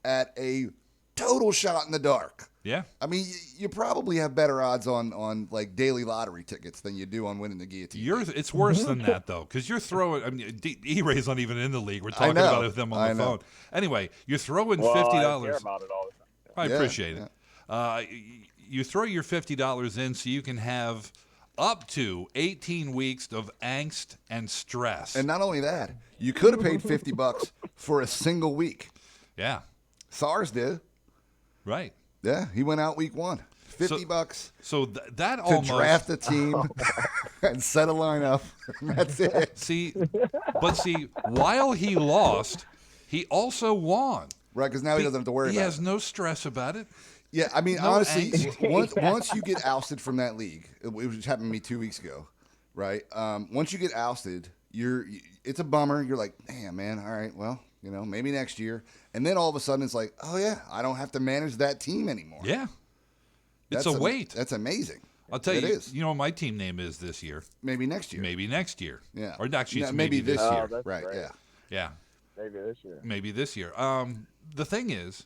at a total shot in the dark. Yeah. I mean, you probably have better odds on like daily lottery tickets than you do on winning the guillotine. It's worse than that, though, because you're throwing. I mean, E-Ray's not even in the league. We're talking about it with them on the phone. Anyway, you're throwing $50. I care about it all the time. I appreciate it. You throw your $50 in so you can have up to 18 weeks of angst and stress. And not only that, you could have paid $50 for a single week. Yeah. SARS did. Right. Yeah, he went out week 1. $50. So that to almost draft a team and set a lineup. That's it. See, while he lost, he also won. Right, because now he doesn't have to worry about it. He has no stress about it. Yeah, I mean, No honestly, angst. once you get ousted from that league, which happened to me 2 weeks ago, right? Once you get ousted, it's a bummer. You're like, damn, man, all right, well, maybe next year. And then all of a sudden it's like, oh, yeah, I don't have to manage that team anymore. Yeah. It's a weight. That's amazing. I'll tell you, it is. You know what my team name is this year? Maybe next year. Yeah. Or actually, it's maybe this year. That's right, great. yeah. Yeah. Maybe this year. The thing is,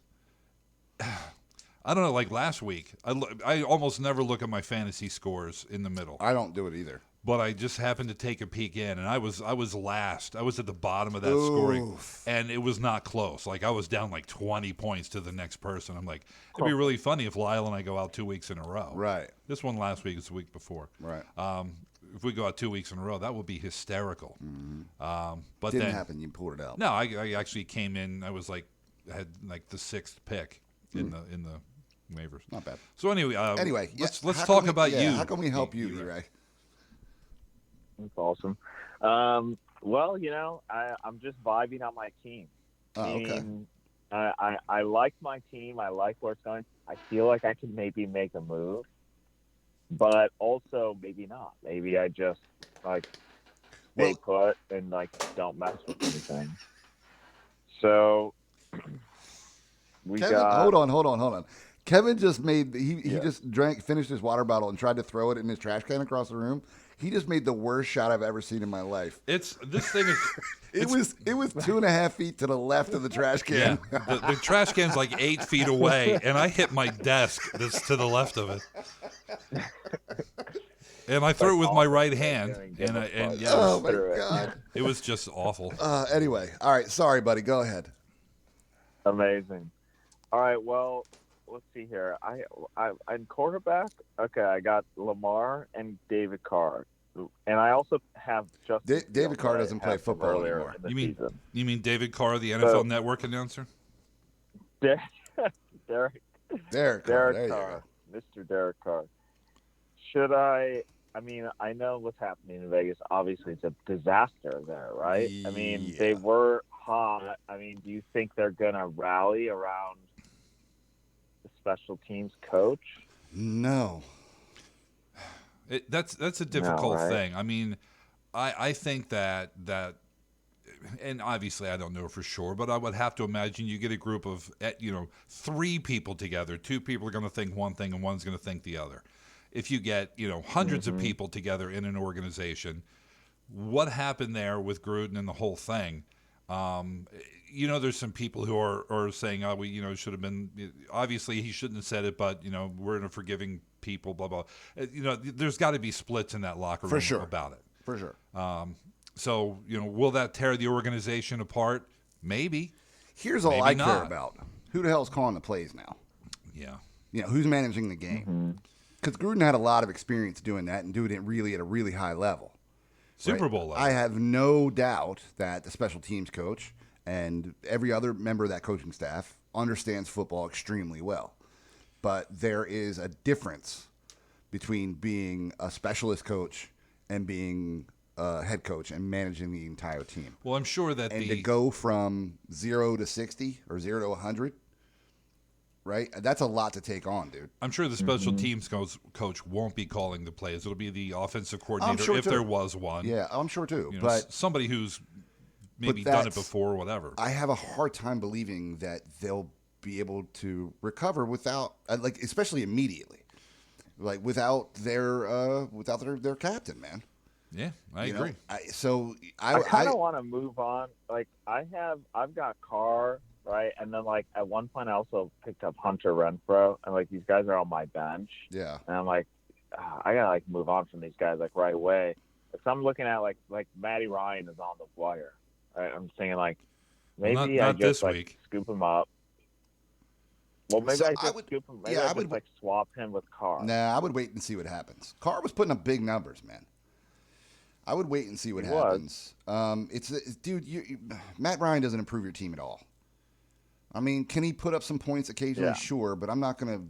I don't know, like last week, I almost never look at my fantasy scores in the middle. I don't do it either. But I just happened to take a peek in, and I was last. I was at the bottom of that scoring, and it was not close. Like, I was down like 20 points to the next person. I'm like, it'd be really funny if Lyle and I go out 2 weeks in a row. Right. This one last week is the week before. Right. If we go out 2 weeks in a row, that would be hysterical. Mm-hmm. But didn't then, happen. You pulled it out. No, I actually came in. I was like, I had like the 6th pick in the waivers. Not bad. So anyway, let's talk about you. How can we help you, E-Ray? That's awesome. Well, I'm just vibing on my team. Oh, okay. I like my team. I like where it's going. I feel like I could maybe make a move, but also maybe not. Maybe I just stay put and don't mess with anything. So Kevin, hold on. Kevin just made he just finished his water bottle and tried to throw it in his trash can across the room. He just made the worst shot I've ever seen in my life. This thing is. It was 2.5 feet to the left of the trash can. Yeah, the trash can's like 8 feet away, and I hit my desk that's to the left of it. And I threw it with my right hand, oh my God, it was just awful. Anyway, all right, sorry, buddy. Go ahead. Amazing. All right, well, let's see here. I'm quarterback. Okay, I got Lamar and David Carr, and I also have Justin. David Carr doesn't play football anymore. You mean David Carr, the NFL Network announcer? Derek Carr. Derek there you Carr, go. Mr. Derek Carr. Should I? I mean, I know what's happening in Vegas. Obviously, it's a disaster there, right? Yeah. I mean, they were hot. I mean, do you think they're gonna rally around the special teams coach? No. That's a difficult thing. I mean, I think that, and obviously I don't know for sure, but I would have to imagine you get a group of 3 people together. 2 people are going to think one thing and one's going to think the other. If you get hundreds of people together in an organization, what happened there with Gruden and the whole thing? There's some people who are saying, oh, we should have been. Obviously, he shouldn't have said it, but we're in a forgiving people. Blah blah. There's got to be splits in that locker room about it. For sure. So will that tear the organization apart? Maybe. Here's all Maybe I not. care about: who the hell's calling the plays now? Yeah. Who's managing the game? Because Gruden had a lot of experience doing that and doing it really at a really high level. Super Bowl level. I have no doubt that the special teams coach and every other member of that coaching staff understands football extremely well. But there is a difference between being a specialist coach and being a head coach and managing the entire team. Well, I'm sure that to go from 0 to 60 or 0 to 100, right? That's a lot to take on, dude. I'm sure the special teams coach won't be calling the plays. It'll be the offensive coordinator sure if too. there was one. Yeah, I'm sure too. You know, but somebody who's maybe done it before or whatever. I have a hard time believing that they'll be able to recover without, especially immediately, without their captain, man. Yeah, I agree. I kind of want to move on. Like I've got Carr, right, and then at one point I also picked up Hunter Renfrow, and these guys are on my bench. Yeah, and I'm I gotta move on from these guys right away. So I'm looking at like Matty Ryan is on the wire. Right? I'm thinking maybe not I just this week. scoop him up. Well, maybe I would scoop him. Maybe I would swap him with Carr. Nah, I would wait and see what happens. Carr was putting up big numbers, man. I would wait and see what happens. Dude, Matt Ryan doesn't improve your team at all. I mean, can he put up some points occasionally? Yeah. Sure, but I'm not gonna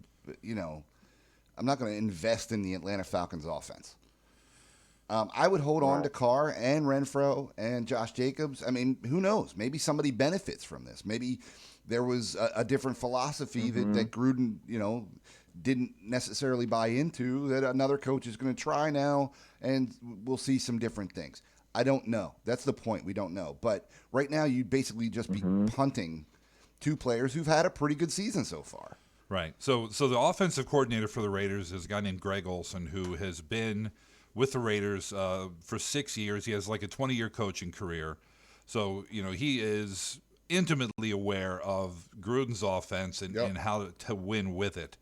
invest in the Atlanta Falcons offense. I would hold on to Carr and Renfrow and Josh Jacobs. I mean, who knows? Maybe somebody benefits from this. Maybe there was a different philosophy that Gruden, didn't necessarily buy into, that another coach is going to try now, and we'll see some different things. I don't know. That's the point. We don't know. But right now, you'd basically just be punting two players who've had a pretty good season so far. Right. So the offensive coordinator for the Raiders is a guy named Greg Olson, who has been with the Raiders for 6 years. He has a 20-year coaching career. So, he is intimately aware of Gruden's offense and how to win with it.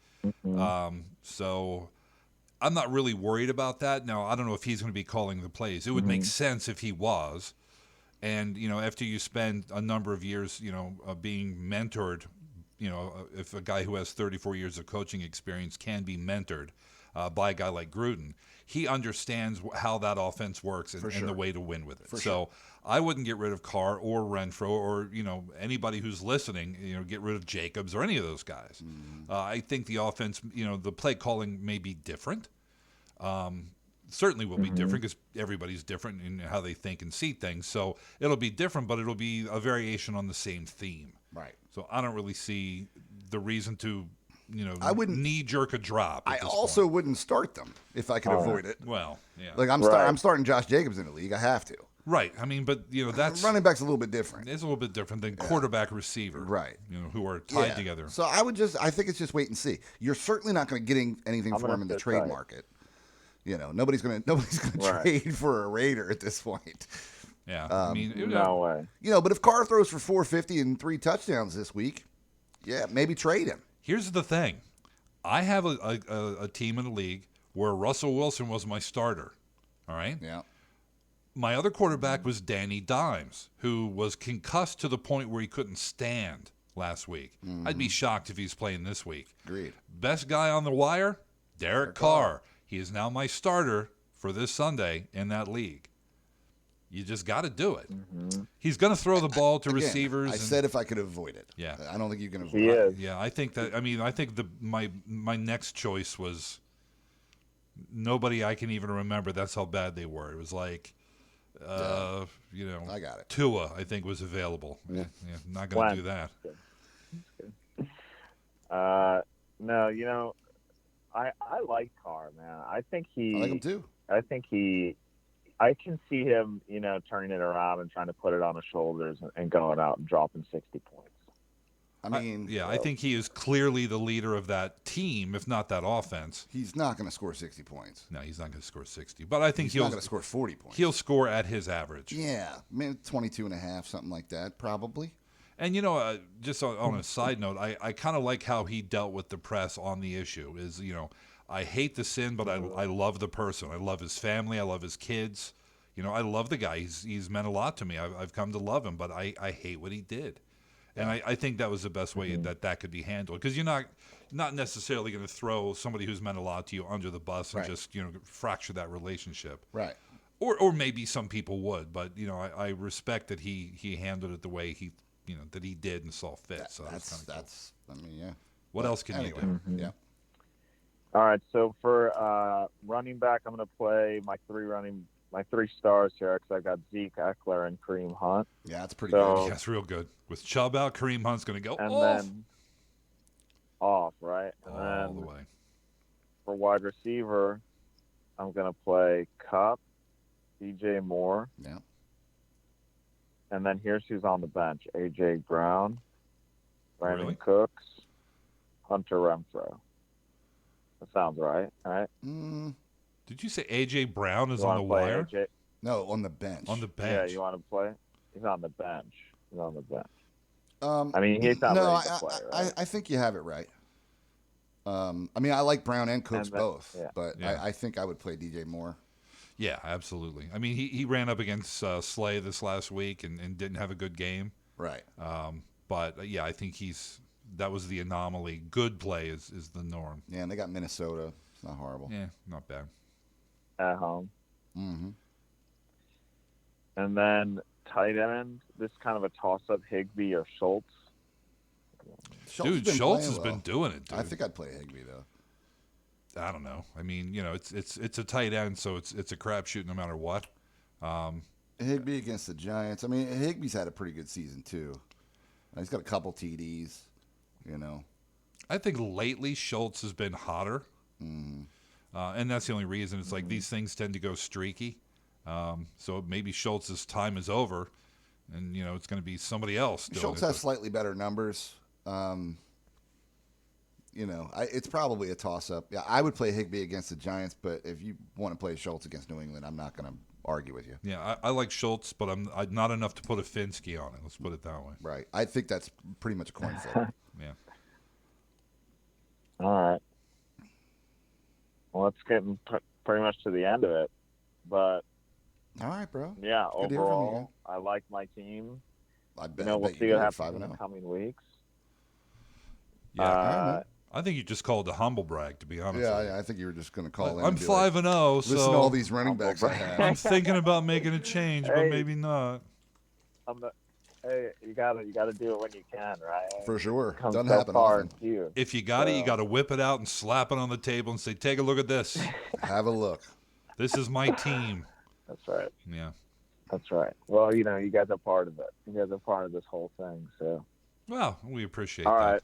So I'm not really worried about that. Now, I don't know if he's going to be calling the plays. It would make sense if he was. And, after you spend a number of years, being mentored, if a guy who has 34 years of coaching experience can be mentored by a guy like Gruden, he understands how that offense works and the way to win with it. So I wouldn't get rid of Carr or Renfrow or, anybody who's listening, get rid of Jacobs or any of those guys. I think the offense, the play calling may be different. Certainly will be different because everybody's different in how they think and see things. So it'll be different, but it'll be a variation on the same theme. Right. So I don't really see the reason to I wouldn't knee-jerk a drop. I also wouldn't start them if I could avoid it. Well, yeah. I'm starting Josh Jacobs in the league. I have to. Right. I mean, but that's running back's a little bit different. It's a little bit different than quarterback receiver. Right. Who are tied together. So I think it's just wait and see. You're certainly not going to get anything for him in the trade market. Nobody's going to trade for a Raider at this point. Yeah. No way. But if Carr throws for 450 and 3 touchdowns this week, maybe trade him. Here's the thing. I have a team in the league where Russell Wilson was my starter. All right? Yeah. My other quarterback was Danny Dimes, who was concussed to the point where he couldn't stand last week. I'd be shocked if he's playing this week. Agreed. Best guy on the wire, Derek Carr. He is now my starter for this Sunday in that league. You just got to do it. He's going to throw the ball to receivers. I said if I could avoid it. Yeah. I don't think you can avoid it. Yeah, I think that. I think my next choice was nobody I can even remember. That's how bad they were. It was I got it. Tua, I think, was available. Yeah, not going to do that. No, I like Carr, man. I like him too. I can see him, turning it around and trying to put it on his shoulders and going out and dropping 60 points. I think he is clearly the leader of that team, if not that offense. He's not going to score 60 points. No, he's not going to score 60. But I think he's not going to score 40 points. He'll score at his average. Yeah, 22 and a half, something like that, probably. And, just on a side note, I kind of like how he dealt with the press on the issue. I hate the sin, but I love the person. I love his family. I love his kids. I love the guy. He's meant a lot to me. I've come to love him, but I hate what he did. And I think that was the best way that could be handled. Because you're not necessarily going to throw somebody who's meant a lot to you under the bus and just fracture that relationship. Right. Or maybe some people would, but I respect that he handled it the way he that he did and saw fit. So that's yeah. What else can you do? Yeah. All right. So for running back, I'm going to play my three stars here because I've got Zeke, Eckler, and Kareem Hunt. Yeah, that's pretty good. Yeah, that's real good. With Chubb out, Kareem Hunt's going to go and off. Then, off, right? And all then the way. for wide receiver, I'm going to play Cup, DJ Moore. Yeah. And then here's who's on the bench. A.J. Brown, Brandon Really? Cooks, Hunter Renfrow. That sounds right, right? Did you say A.J. Brown is You on the wanna play wire? AJ? No, on the bench. On the Yeah, bench. you want to play? He's on the bench. He's on the bench. Um, I mean, he's not no, ready to play, right? I think you have it right. I mean, I like Brown and Cooks And then- both, yeah. but Yeah. I think I would play DJ Moore. Yeah, absolutely. I mean, he ran up against Slay this last week and didn't have a good game. Right. But yeah, I think that was the anomaly. Good play is the norm. Yeah, and they got Minnesota. It's not horrible. Yeah, not bad. At home. Mm-hmm. And then tight end, this kind of a toss-up, Higbee or Schultz. Dude, Schultz has been doing it, dude. I think I'd play Higbee though. I don't know. I mean, it's a tight end, so it's a crapshoot no matter what. Higbee against the Giants. I mean, Higbee's had a pretty good season too. He's got a couple TDs. I think lately Schultz has been hotter, and that's the only reason. It's like these things tend to go streaky. So maybe Schultz's time is over, and it's going to be somebody else doing Schultz it, has but- slightly better numbers. It's probably a toss-up. Yeah, I would play Higbee against the Giants, but if you want to play Schultz against New England, I'm not going to argue with you. Yeah, I like Schultz, but I'm not enough to put a Finsky on it. Let's put it that way. Right. I think that's pretty much a coin flip. Yeah. All right. Well, let's get pretty much to the end of it. But, All right, bro. yeah, Good to hear from you, overall, I like my team. I bet, We'll I bet see you what do happens 5 in and the 0. coming weeks. Yeah. All right, man. I think you just called a humble brag, to be honest. with you. Yeah, I think you were just going to call in. I'm and be 5-0, like, so listen to all these running backs I I'm have. thinking about making a change, but Hey. maybe not. Hey, you gotta do it when you can, right? For sure. Comes Doesn't so happen far often. and few. If you got it, you got to whip it out and slap it on the table and say, "Take a look at this. Have a look. This is my team." That's right. Yeah. That's right. Well, you guys are part of it. You guys are part of this whole thing. So, Well, we appreciate all that. right.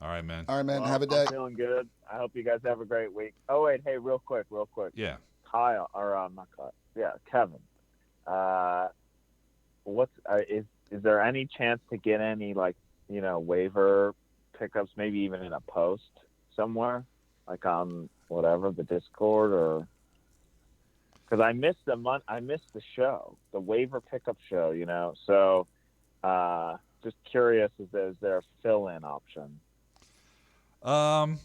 All right, man. All right, man. Well, have a day. I'm feeling good. I hope you guys have a great week. Oh wait, hey, real quick. Yeah. Kyle, or not Kyle. Yeah, Kevin. Is there any chance to get any waiver pickups, maybe even in a post somewhere, like on whatever the Discord, or because I missed the show, the waiver pickup show. So just curious, is there a fill-in option? I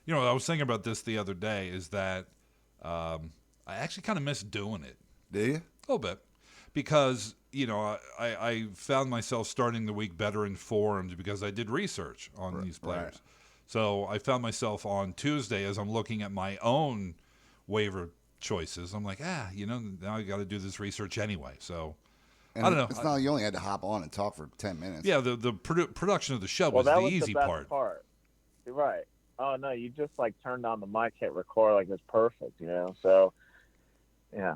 was thinking about this the other day. Is that I actually kind of miss doing it. Do you? A little bit. Because, I found myself starting the week better informed because I did research on these players. Right. So I found myself on Tuesday as I'm looking at my own waiver choices. I'm like, now I got to do this research anyway. So And I don't know. It's not you only had to hop on and talk for 10 minutes. Yeah, the production of the show Well, was that the was easy the best part. You're right. Oh no, you just turned on the mic, hit record, it was perfect. So yeah.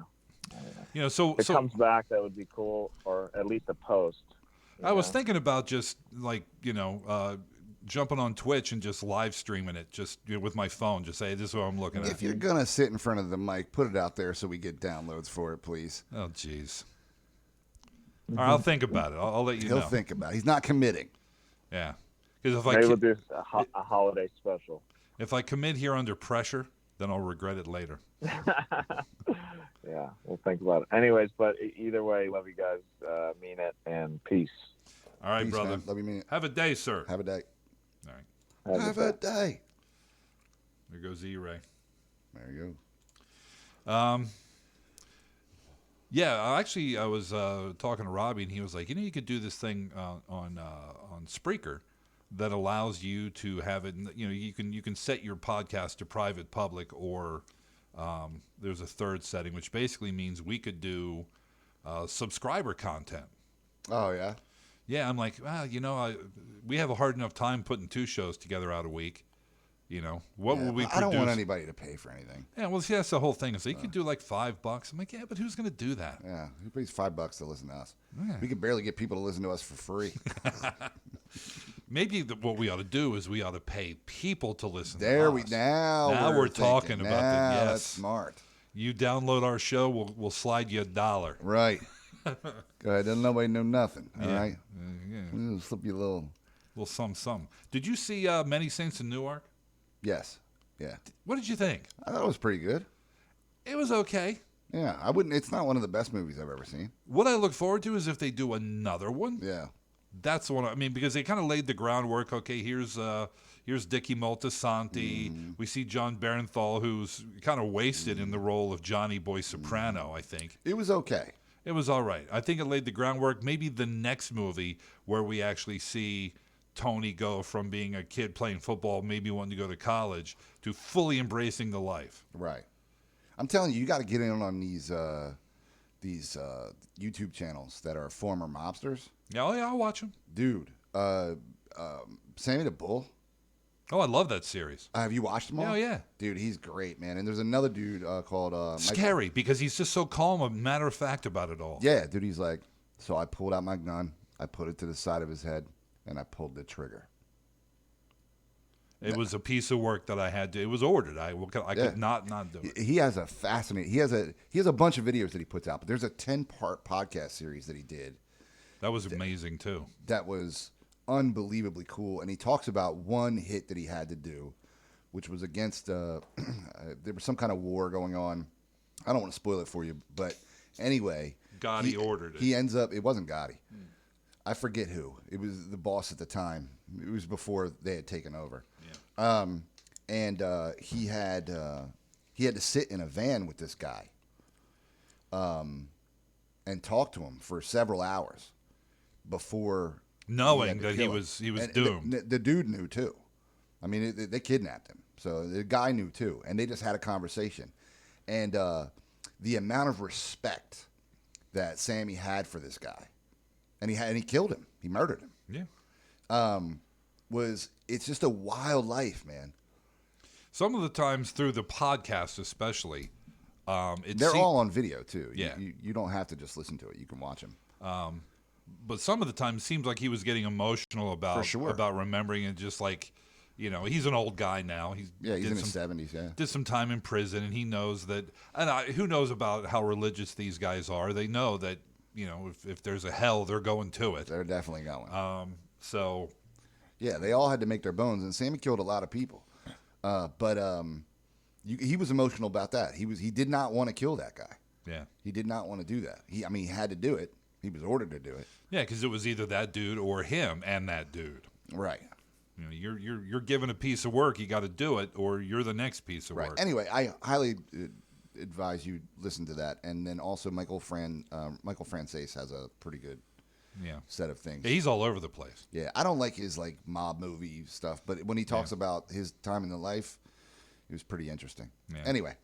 So If it comes back, that would be cool, or at least a post. I was thinking about just jumping on Twitch and just live streaming it, just with my phone. Just say, "This is what I'm looking at." If you're going to sit in front of the mic, put it out there so we get downloads for it, please. Oh, jeez. All right, I'll think about it. I'll let you know. He'll think about it. He's not committing. Yeah, because Maybe we'll do a holiday special. if I commit here under pressure, then I'll regret it later. Yeah, we'll think about it. Anyways, but either way, love you guys. Mean it, and peace. All right, Peace, brother. man. Love you, man. Have a day, sir. Have a day. All right. Have a day. There goes E-Ray. There you Yeah, I was talking to Robbie, and he was like, you could do this thing on Spreaker that allows you to have it. You can set your podcast to private, public, or there's a third setting, which basically means we could do subscriber content. go. Oh, yeah? Yeah, I'm like, we have a hard enough time putting 2 shows together out a week. What Yeah, will we I produce? don't want anybody to pay for anything. Yeah, well, see, that's the whole thing. Is you could do like $5. I'm like, yeah, but who's going to do that? Yeah, who pays $5 to listen to us? Yeah. We can barely get people to listen to us for free. Maybe what we ought to do is we ought to pay people to listen There to we us. now we're talking about that. Yes, that's smart. You download our show, we'll slide you $1. Right. Go ahead. Then nobody knew nothing. All Yeah. right. Yeah. We'll slip you a little. Well, some. Did you see Many Saints in Newark? Yes. Yeah. What did you think? I thought it was pretty good. It was okay. Yeah. I wouldn't. It's not one of the best movies I've ever seen. What I look forward to is if they do another one. Yeah. That's the one. I mean, because they kind of laid the groundwork. Okay, here's Dickie Moltisanti. Mm-hmm. We see John Barenthal, who's kind of wasted in the role of Johnny Boy Soprano, I think. It was okay. It was all right. I think it laid the groundwork. Maybe the next movie where we actually see Tony go from being a kid playing football, maybe wanting to go to college, to fully embracing the life. Right. I'm telling you, you got to get in on these YouTube channels that are former mobsters. Yeah, oh yeah, I'll watch them. Dude, Sammy the Bull. Oh, I love that series. Have you watched them all? Oh, yeah. Dude, he's great, man. And there's another dude called... Scary, because he's just so calm and matter-of-fact about it all. Yeah, dude, he's like, so I pulled out my gun, I put it to the side of his head, and I pulled the trigger. It was a piece of work that I had to... It was ordered. I could not do it. He has a fascinating... He has a bunch of videos that he puts out, but there's a 10-part podcast series that he did. That was amazing, too. That was unbelievably cool. And he talks about one hit that he had to do, which was against... there was some kind of war going on. I don't want to spoil it for you, but anyway... Gotti ordered it. He ends up... It wasn't Gotti. I forget who. It was the boss at the time. It was before they had taken over. Yeah. He had to sit in a van with this guy, and talk to him for several hours before knowing that he was doomed. The dude knew too. I mean, they kidnapped him, so the guy knew too, and they just had a conversation, and the amount of respect that Sammy had for this guy, and he killed him. He murdered him. Yeah. It's just a wild life, man. Some of the times through the podcast, especially, they're all on video too. Yeah. You don't have to just listen to it. You can watch them. But some of the time, it seems like he was getting emotional about remembering it. Just like, he's an old guy now. He's in his 70s. Yeah, did some time in prison, and he knows that. And who knows about how religious these guys are? They know that if there's a hell, they're going to it. They're definitely going. So. Yeah, they all had to make their bones, and Sammy killed a lot of people. But he was emotional about that. He did not want to kill that guy. Yeah, he did not want to do that. He had to do it. He was ordered to do it. Yeah, because it was either that dude or him and that dude. Right. You're given a piece of work, you got to do it, or you're the next piece of work. Anyway, I highly advise you listen to that, and then also Michael Franzese has a pretty good set of things. Yeah, he's all over the place. Yeah, I don't like his mob movie stuff, but when he talks about his time in the life, it was pretty interesting. Yeah. Anyway.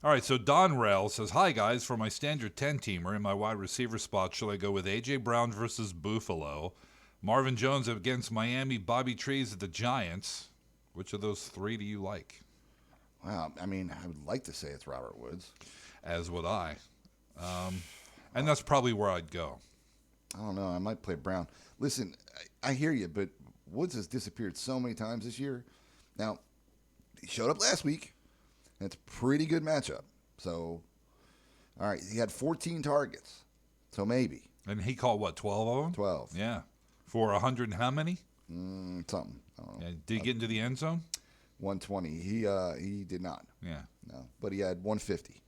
All right, so Don Rell says, "Hi, guys. For my standard 10-teamer in my wide receiver spot, shall I go with A.J. Brown versus Buffalo, Marvin Jones against Miami, Bobby Trees at the Giants? Which of those three do you like?" Well, I mean, I would like to say it's Robert Woods. As would I. And that's probably where I'd go. I don't know. I might play Brown. Listen, I hear you, but Woods has disappeared so many times this year. Now, he showed up last week, and it's a pretty good matchup. So, all right, he had 14 targets, so maybe. And he caught, 12 of them? 12. Yeah. For 100 and how many? Something. I don't know. Yeah. Did he get into the end zone? 120. He did not. Yeah. No, but he had 150.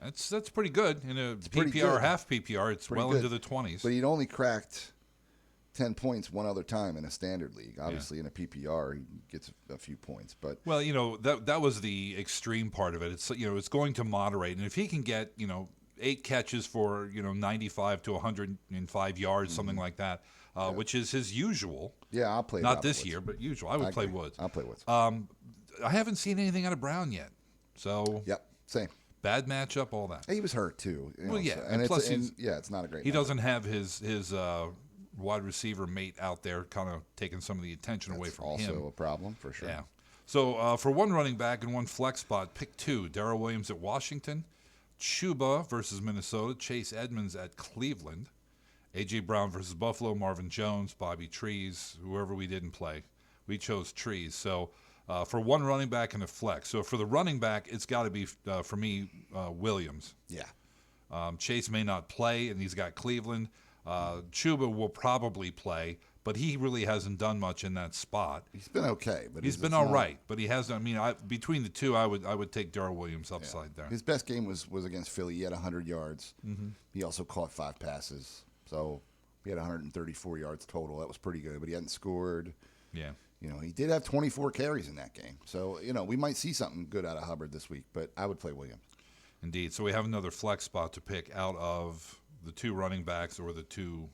That's pretty good. In a PPR, half PPR, it's pretty well into the 20s. But he'd only cracked 10 points one other time in a standard league. Obviously, in a PPR, he gets a few points. But well, that was the extreme part of it. It's it's going to moderate, and if he can get 8 catches for 95 to 105 yards, something like that, which is his usual. Yeah, I'll play. Not this year, but usual. I would play Woods. I'll play Woods. I haven't seen anything out of Brown yet, so yep, same. Bad matchup, all that. He was hurt too. Yeah, and plus it's not a great. He doesn't have his wide receiver mate out there, kind of taking some of the attention away from him. Also a problem for sure. Yeah. So for one running back and one flex spot, pick 2: Darren Williams at Washington, Chuba versus Minnesota, Chase Edmonds at Cleveland, A.J. Brown versus Buffalo, Marvin Jones, Bobby Trees, whoever we didn't play. We chose Trees. So for one running back and a flex. So for the running back, it's got to be, for me, Williams. Yeah. Chase may not play, and he's got Cleveland. Chuba will probably play, but he really hasn't done much in that spot. He's been okay, but he's been all right. But he hasn't. I mean, between the two, I would take Darren Williams upside there. His best game was against Philly. He had 100 yards. Mm-hmm. He also caught 5 passes, so he had 134 yards total. That was pretty good, but he hadn't scored. Yeah. He did have 24 carries in that game. So, we might see something good out of Hubbard this week, but I would play Williams. Indeed. So we have another flex spot to pick out of the 2 running backs or the two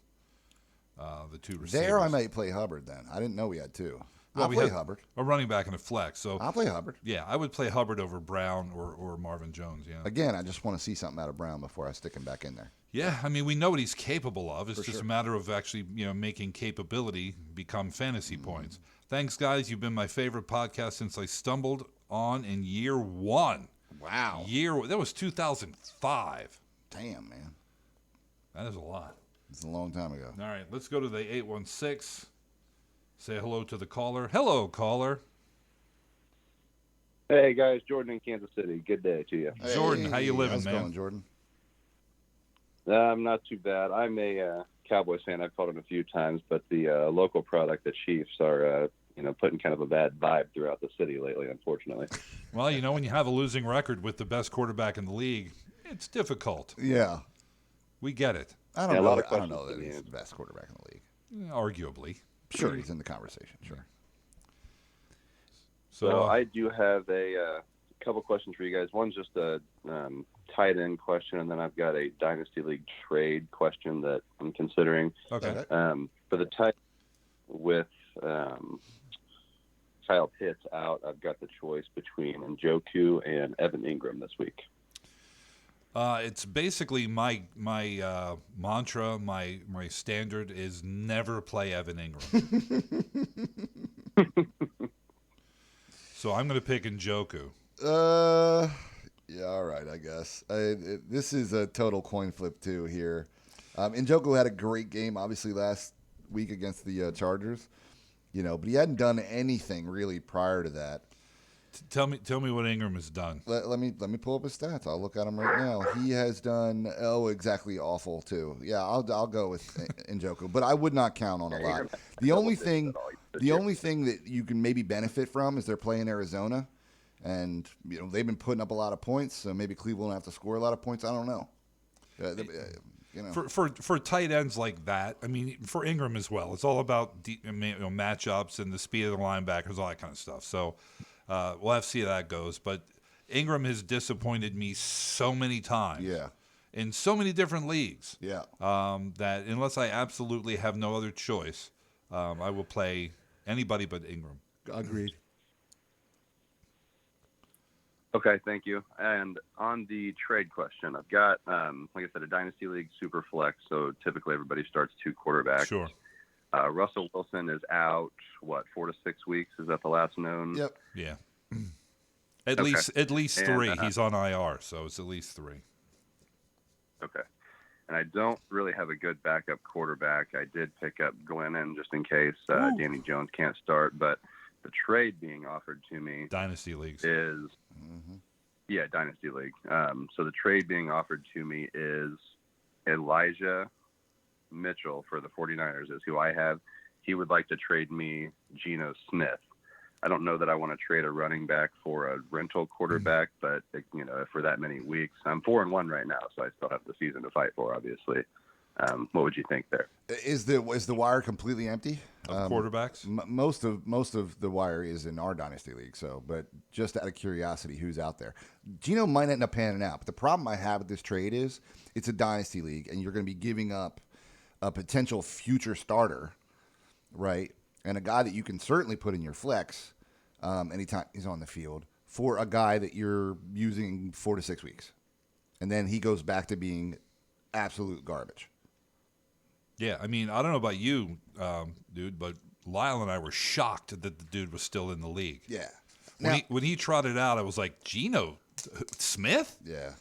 receivers. There I might play Hubbard then. I didn't know we had 2. Well, I'll play Hubbard. A running back and a flex. So I'll play Hubbard. Yeah, I would play Hubbard over Brown or Marvin Jones. Yeah. Again, I just want to see something out of Brown before I stick him back in there. Yeah, I mean, we know what he's capable of. It's For just sure. a matter of actually, making capability become fantasy points. Thanks, guys. You've been my favorite podcast since I stumbled on in year 1. Wow. That was 2005. Damn, man. That is a lot. It's a long time ago. All right, let's go to the 816. Say hello to the caller. Hello, caller. Hey guys, Jordan in Kansas City. Good day to you. Jordan, how you living, how's it man? going, Jordan? I'm not too bad. I'm a Cowboys fan. I've called it a few times, but the local product, the Chiefs, are putting kind of a bad vibe throughout the city lately, unfortunately. Well, when you have a losing record with the best quarterback in the league, it's difficult. Yeah. We get it. I don't know that to he's me. the best quarterback in the league. Arguably. Sure, he's in the conversation. Sure. So I do have a couple questions for you guys. One's just a tight end question, and then I've got a Dynasty League trade question that I'm considering. Okay. For the tight with Kyle Pitts out, I've got the choice between Njoku and Evan Ingram this week. It's basically my mantra, my standard is never play Evan Ingram. So I'm going to pick Njoku. Yeah, all right, I guess. This is a total coin flip, too, here. Njoku had a great game, obviously, last week against the Chargers, but he hadn't done anything really prior to that. Tell me what Ingram has done. Let me pull up his stats. I'll look at him right now. He has done exactly awful too. Yeah, I'll go with Njoku, but I would not count on a lot. The only thing that you can maybe benefit from is they're playing Arizona, and they've been putting up a lot of points, so maybe Cleveland will have to score a lot of points. I don't know. For tight ends like that, I mean, for Ingram as well, it's all about matchups and the speed of the linebackers, all that kind of stuff. So. We'll have to see how that goes. But Ingram has disappointed me so many times. Yeah. In so many different leagues. Yeah. That unless I absolutely have no other choice, I will play anybody but Ingram. Agreed. Okay, thank you. And on the trade question, I've got, like I said, a Dynasty League super flex, so typically everybody starts 2 quarterbacks. Sure. Russell Wilson is out, 4 to 6 weeks? Is that the last known? Yep. Yeah. At least 3. He's on IR, so it's at least 3. Okay. And I don't really have a good backup quarterback. I did pick up Glennon just in case Danny Jones can't start, but the trade being offered to me Dynasty leagues is Dynasty League. So the trade being offered to me is Elijah Mitchell for the 49ers is who I have. He would like to trade me Geno Smith. I don't know that I want to trade a running back for a rental quarterback, but for that many weeks, I'm 4-1 right now, so I still have the season to fight for. Obviously, what would you think there? Is the wire completely empty? of quarterbacks. Most of the wire is in our Dynasty League. So, but just out of curiosity, who's out there? Geno might end up panning out, but the problem I have with this trade is it's a Dynasty League, and you're going to be giving up a potential future starter, right? And a guy that you can certainly put in your flex anytime he's on the field for a guy that you're using 4 to 6 weeks. And then he goes back to being absolute garbage. Yeah, I mean, I don't know about you, dude, but Lyle and I were shocked that the dude was still in the league. Yeah. When he trotted out, I was like, Geno Smith? Yeah.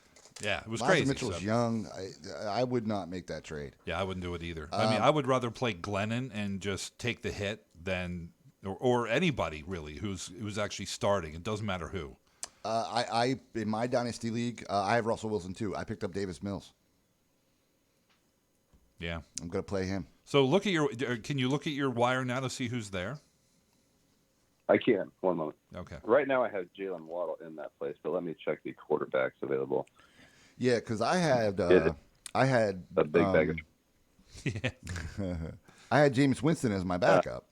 Yeah, it was Elijah crazy. Mitchell's So. young. I would not make that trade. Yeah, I wouldn't do it either. I mean, I would rather play Glennon and just take the hit than or anybody really who's actually starting. It doesn't matter who. I in my dynasty league, I have Russell Wilson too. I picked up Davis Mills. Yeah, I'm going to play him. So can you look at your wire now to see who's there? I can. One moment. Okay. Right now, I have Jalen Waddle in that place, but let me check the quarterbacks available. Yeah, because I had a big bag of. Yeah. I had Jameis Winston as my backup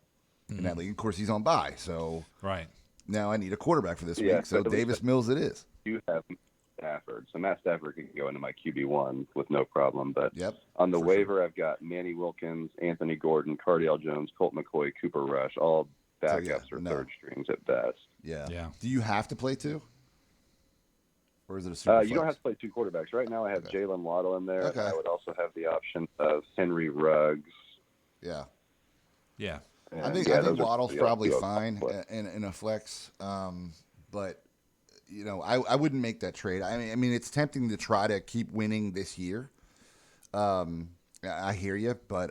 in that league. Of course, he's on bye, so Right. now I need a quarterback for this Yeah, week. So but Davis Mills it is. You have Stafford, so Matt Stafford can go into my QB1 with no problem. But Yep, on the for waiver, I've got Manny Wilkins, Anthony Gordon, Cardale Jones, Colt McCoy, Cooper Rush, all backups or no. third strings at best. Yeah. Yeah. Do you have to play two? Or is it a super You don't have to play two quarterbacks. Right now, I have Okay. Jalen Waddle in there. Okay. And I would also have the option of Henry Ruggs. Yeah. Yeah. I think those are Waddle's the probably two fine I'll play. in a flex, but I wouldn't make that trade. I mean, it's tempting to try to keep winning this year. I hear you, but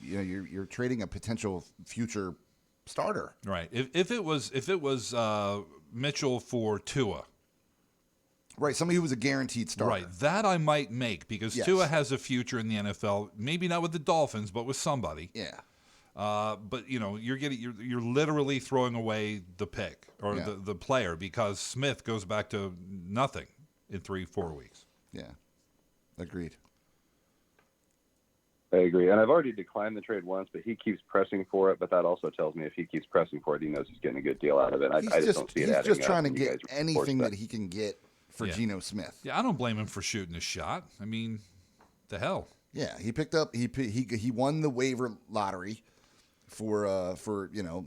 you're trading a potential future starter. Right. If it was Mitchell for Tua, Right, somebody who was a guaranteed starter. right, that I might make because Yes. Tua has a future in the NFL. Maybe not with the Dolphins, but with somebody. Yeah. But you're literally throwing away the pick or Yeah. the player because Smith goes back to nothing in 3-4 weeks. Yeah. Agreed. I agree. And I've already declined the trade once, but he keeps pressing for it. But that also tells me if he keeps pressing for it, he knows he's getting a good deal out of it. I just don't see it He's adding just up trying to when you get guys anything report that he can get for Yeah. Geno Smith. Yeah, I don't blame him for shooting a shot. I mean, the hell. Yeah, he picked up he won the waiver lottery for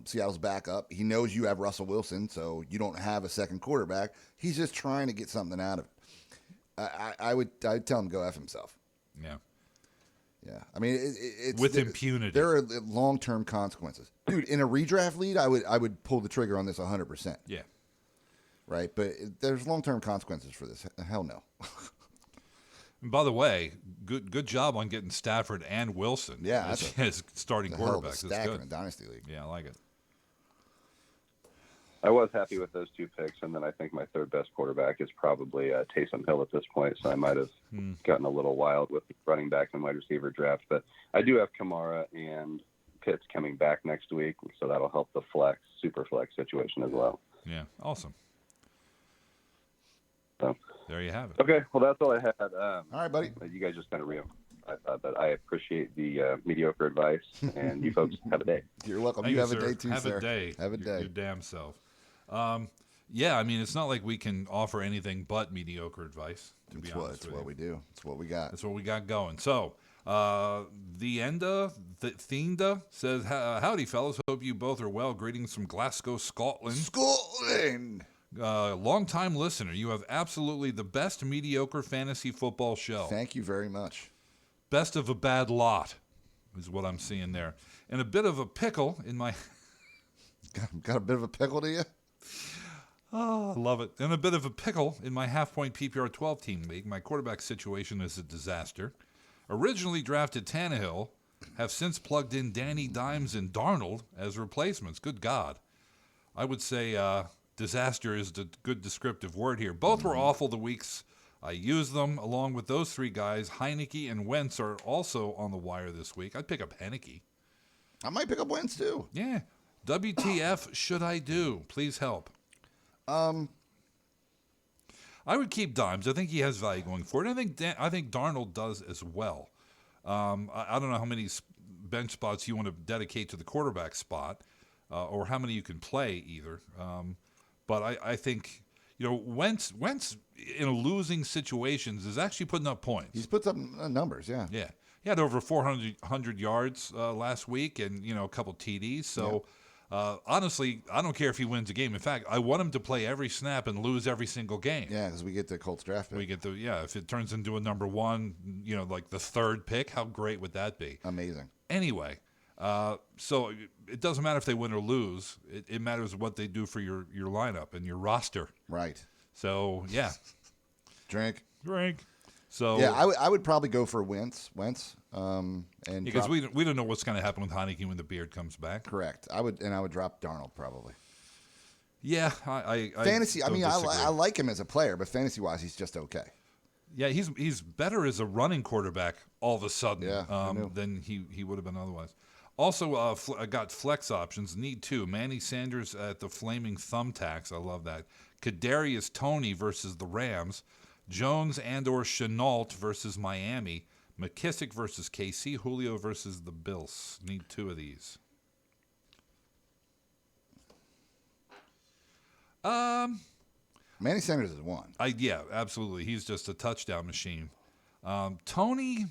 Seattle's backup. He knows you have Russell Wilson, so you don't have a second quarterback. He's just trying to get something out of it. I'd tell him to go F himself. Yeah. Yeah, I mean it's With impunity. There are long-term consequences, dude. In a redraft lead, I would pull the trigger on this 100%. Yeah. Right, but there's long-term consequences for this. Hell no. And by the way, good job on getting Stafford and Wilson. Yeah, as starting The hell of a quarterbacks. stack That's in a good. dynasty league. Yeah, I like it. I was happy with those two picks, and then I think my third best quarterback is probably Taysom Hill at this point. So I might have gotten a little wild with running back and wide receiver draft, but I do have Kamara and Pitts coming back next week, so that'll help the super flex situation as well. Yeah, awesome. So There you have it. okay, well that's all I had. All right, buddy. You guys just kind of but I appreciate the mediocre advice, and you folks have a day. You're welcome. Thank You have sir. a day too, Have sir. a day. Have a day. Your damn self. Yeah, I mean, it's not like we can offer anything but mediocre advice, to be honest It's with what you. we do. It's what we got. That's what we got going. So, Thienda says, howdy, fellas. Hope you both are well. Greetings from Glasgow, Scotland. Scotland. Long-time listener. You have absolutely the best mediocre fantasy football show. Thank you very much. Best of a bad lot is what I'm seeing there. And a bit of a pickle in my... Got a bit of a pickle to you? Oh, I love it. And a bit of a pickle in my half-point PPR 12-team league. My quarterback situation is a disaster. Originally drafted Tannehill, have since plugged in Danny Dimes and Darnold as replacements. Good God. I would say disaster is the good descriptive word here. Both were awful the weeks I used them. Along with those three guys, Heineke and Wentz are also on the wire this week. I'd pick up Heineke. I might pick up Wentz too. Yeah. WTF should I do? Please help. I would keep Dimes. I think he has value going forward. I think Darnold does as well. I don't know how many bench spots you want to dedicate to the quarterback spot, or how many you can play either. But I think Wentz in a losing situations is actually putting up points. He's put up numbers, yeah. Yeah, he had over 400 yards last week, and a couple TDs. So. Honestly, I don't care if he wins a game. In fact, I want him to play every snap and lose every single game. Yeah, because we get the Colts draft pick. We get if it turns into a number one, like the third pick, how great would that be? Amazing. Anyway, so it doesn't matter if they win or lose. It matters what they do for your lineup and your roster. Right. So, yeah. Drink. Drink. So yeah, I would probably go for Wentz. And because we don't know what's going to happen with Heineke when the beard comes back. Correct. I would drop Darnold probably. Yeah, I fantasy. I mean, disagree. I like him as a player, but fantasy wise, he's just okay. Yeah, he's better as a running quarterback all of a sudden than he would have been otherwise. Also, I got flex options. Need two. Manny Sanders at the Flaming Thumbtacks. I love that. Kadarius Toney versus the Rams. Jones and/or Chenault versus Miami. McKissick versus KC. Julio versus the Bills. Need two of these. Manny Sanders is one. Yeah, absolutely. He's just a touchdown machine. Toney,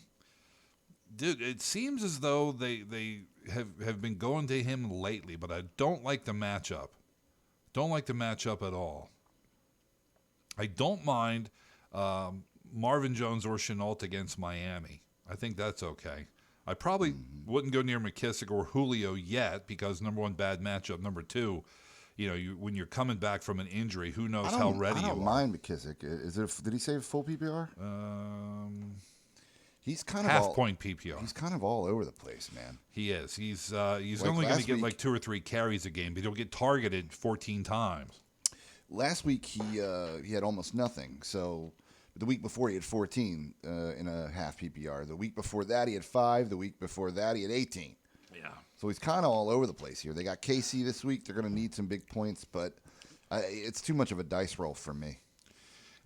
dude, it seems as though they have been going to him lately, but I don't like the matchup. Don't like the matchup at all. I don't mind Marvin Jones or Chenault against Miami. I think that's okay. I probably wouldn't go near McKissick or Julio yet because, number one, bad matchup. Number two, when you're coming back from an injury, who knows how ready you are. I don't mind McKissick. Did he say full PPR? He's kind of half-point PPR. He's kind of all over the place, man. He is. He's only going to get like 2 or 3 carries a game, but he'll get targeted 14 times. Last week he had almost nothing. So the week before he had 14 in a half PPR. The week before that he had 5. The week before that he had 18. Yeah. So he's kind of all over the place here. They got KC this week. They're going to need some big points, but it's too much of a dice roll for me.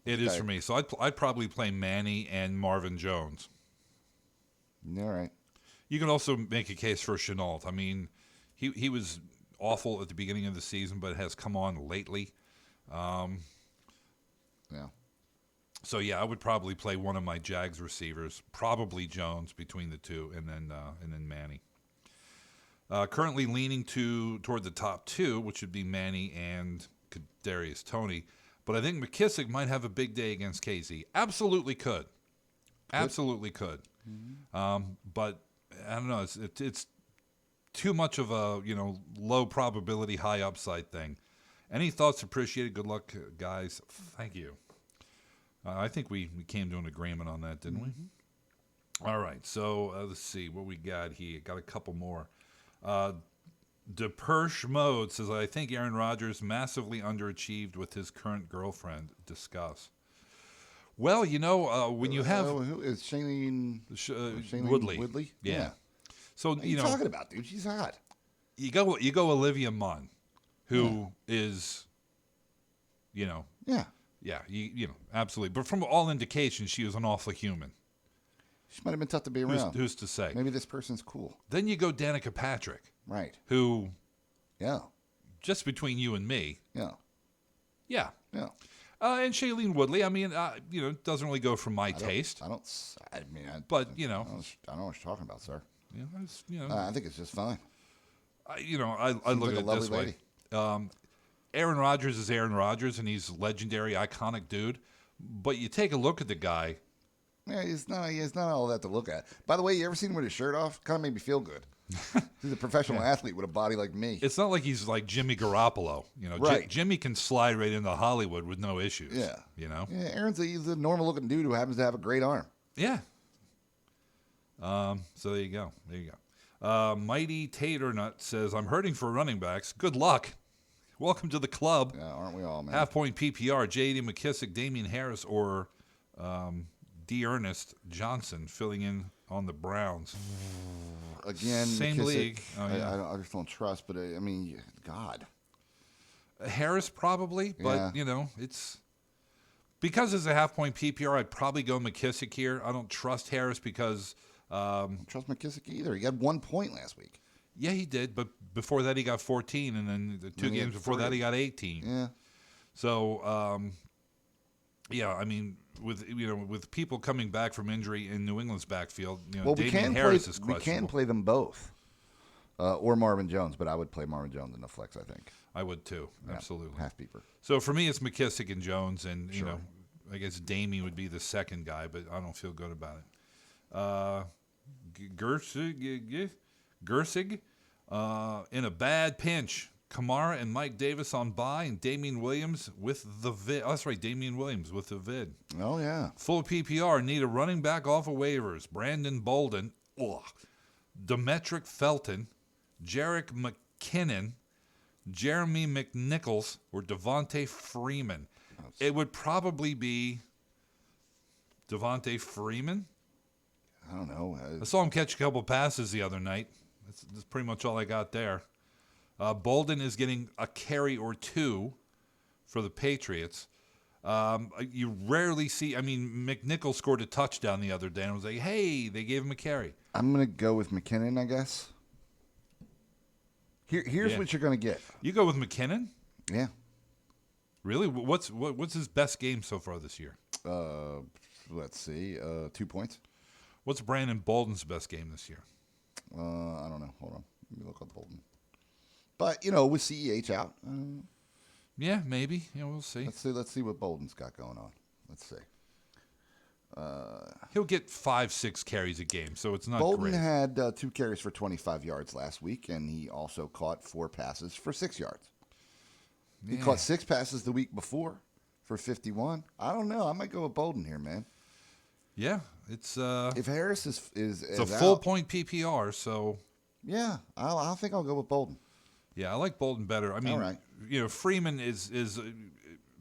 It is for me. So I'd probably play Manny and Marvin Jones. All right. You can also make a case for Chenault. I mean, he was awful at the beginning of the season, but has come on lately. Yeah. So yeah, I would probably play one of my Jags receivers, probably Jones between the two, and then Manny. Currently leaning toward the top 2, which would be Manny and Kadarius Toney. But I think McKissick might have a big day against KC. Absolutely could. Absolutely could. Mm-hmm. But I don't know. It's too much of a low probability, high upside thing. Any thoughts appreciated? Good luck, guys. Thank you. I think we came to an agreement on that, didn't we? All right. So let's see what we got here. Got a couple more. DePersh Mode says, I think Aaron Rodgers massively underachieved with his current girlfriend. Discuss. Well, when you have... who is Shailene Woodley? Yeah. So, what are you talking about, dude? She's hot. You go Olivia Munn, who is, Yeah. Yeah, absolutely. But from all indications, she was an awful human. She might have been tough to be around. Who's to say? Maybe this person's cool. Then you go Danica Patrick. Right. Who... Yeah. Just between you and me. Yeah. Yeah. Yeah. And Shailene Woodley, I mean, doesn't really go for my taste. I don't know what you're talking about, sir. I think it's just fine. I look at it this way. Aaron Rodgers is Aaron Rodgers, and he's a legendary, iconic dude. But you take a look at the guy. Yeah, he's not all that to look at. By the way, you ever seen him with his shirt off? Kind of made me feel good. He's a professional athlete with a body like me. It's not like he's like Jimmy Garoppolo. Right. Jimmy can slide right into Hollywood with no issues. Yeah. Yeah, Aaron's he's a normal-looking dude who happens to have a great arm. Yeah. So there you go. Mighty Tater Nut says, I'm hurting for running backs. Good luck. Welcome to the club. Yeah, aren't we all, man? Half-point PPR, J.D. McKissick, Damian Harris, or D'Ernest Johnson filling in on the Browns. Again, same McKissick, league. Oh, yeah. I just don't trust, but I mean, God. Harris probably, but, it's... Because it's a half-point PPR, I'd probably go McKissick here. I don't trust Harris because... I don't trust McKissick either. He got 1 point last week. Yeah, he did, but before that he got 14, and then the 2 games before that he got 18. Yeah. So, I mean, with people coming back from injury in New England's backfield, Damian Harris is questionable. We can play them both, or Marvin Jones, but I would play Marvin Jones in the flex, I think. I would too, absolutely. Half beeper. So for me, it's McKissick and Jones, and I guess Damien would be the second guy, but I don't feel good about it. Gersig, in a bad pinch. Kamara and Mike Davis on bye, and Damian Williams with the vid. Oh, that's right, Damian Williams with the vid. Oh, yeah. Full PPR, need a running back off of waivers. Brandon Bolden, Demetric Felton, Jarek McKinnon, Jeremy McNichols, or Devontae Freeman. It would probably be Devontae Freeman. I don't know. I saw him catch a couple passes the other night. That's pretty much all I got there. Bolden is getting a carry or two for the Patriots. You rarely see. I mean, McNichols scored a touchdown the other day, and I was like, hey, they gave him a carry. I'm going to go with McKinnon, I guess. Here's what you're going to get. You go with McKinnon? Yeah. Really? What's his best game so far this year? Let's see. 2 points. What's Brandon Bolden's best game this year? I don't know. Hold on. Let me look up Bolden. But, with CEH out. Yeah, maybe. Yeah, we'll see. Let's see what Bolden's got going on. Let's see. He'll get 5-6 carries a game, so it's not Bolden great. had 2 carries for 25 yards last week, and he also caught 4 passes for 6 yards. He caught 6 passes the week before for 51. I don't know. I might go with Bolden here, man. Yeah, it's if Harris is it's a full point PPR, so yeah, I think I'll go with Bolden. Yeah, I like Bolden better. I mean, all right. Freeman is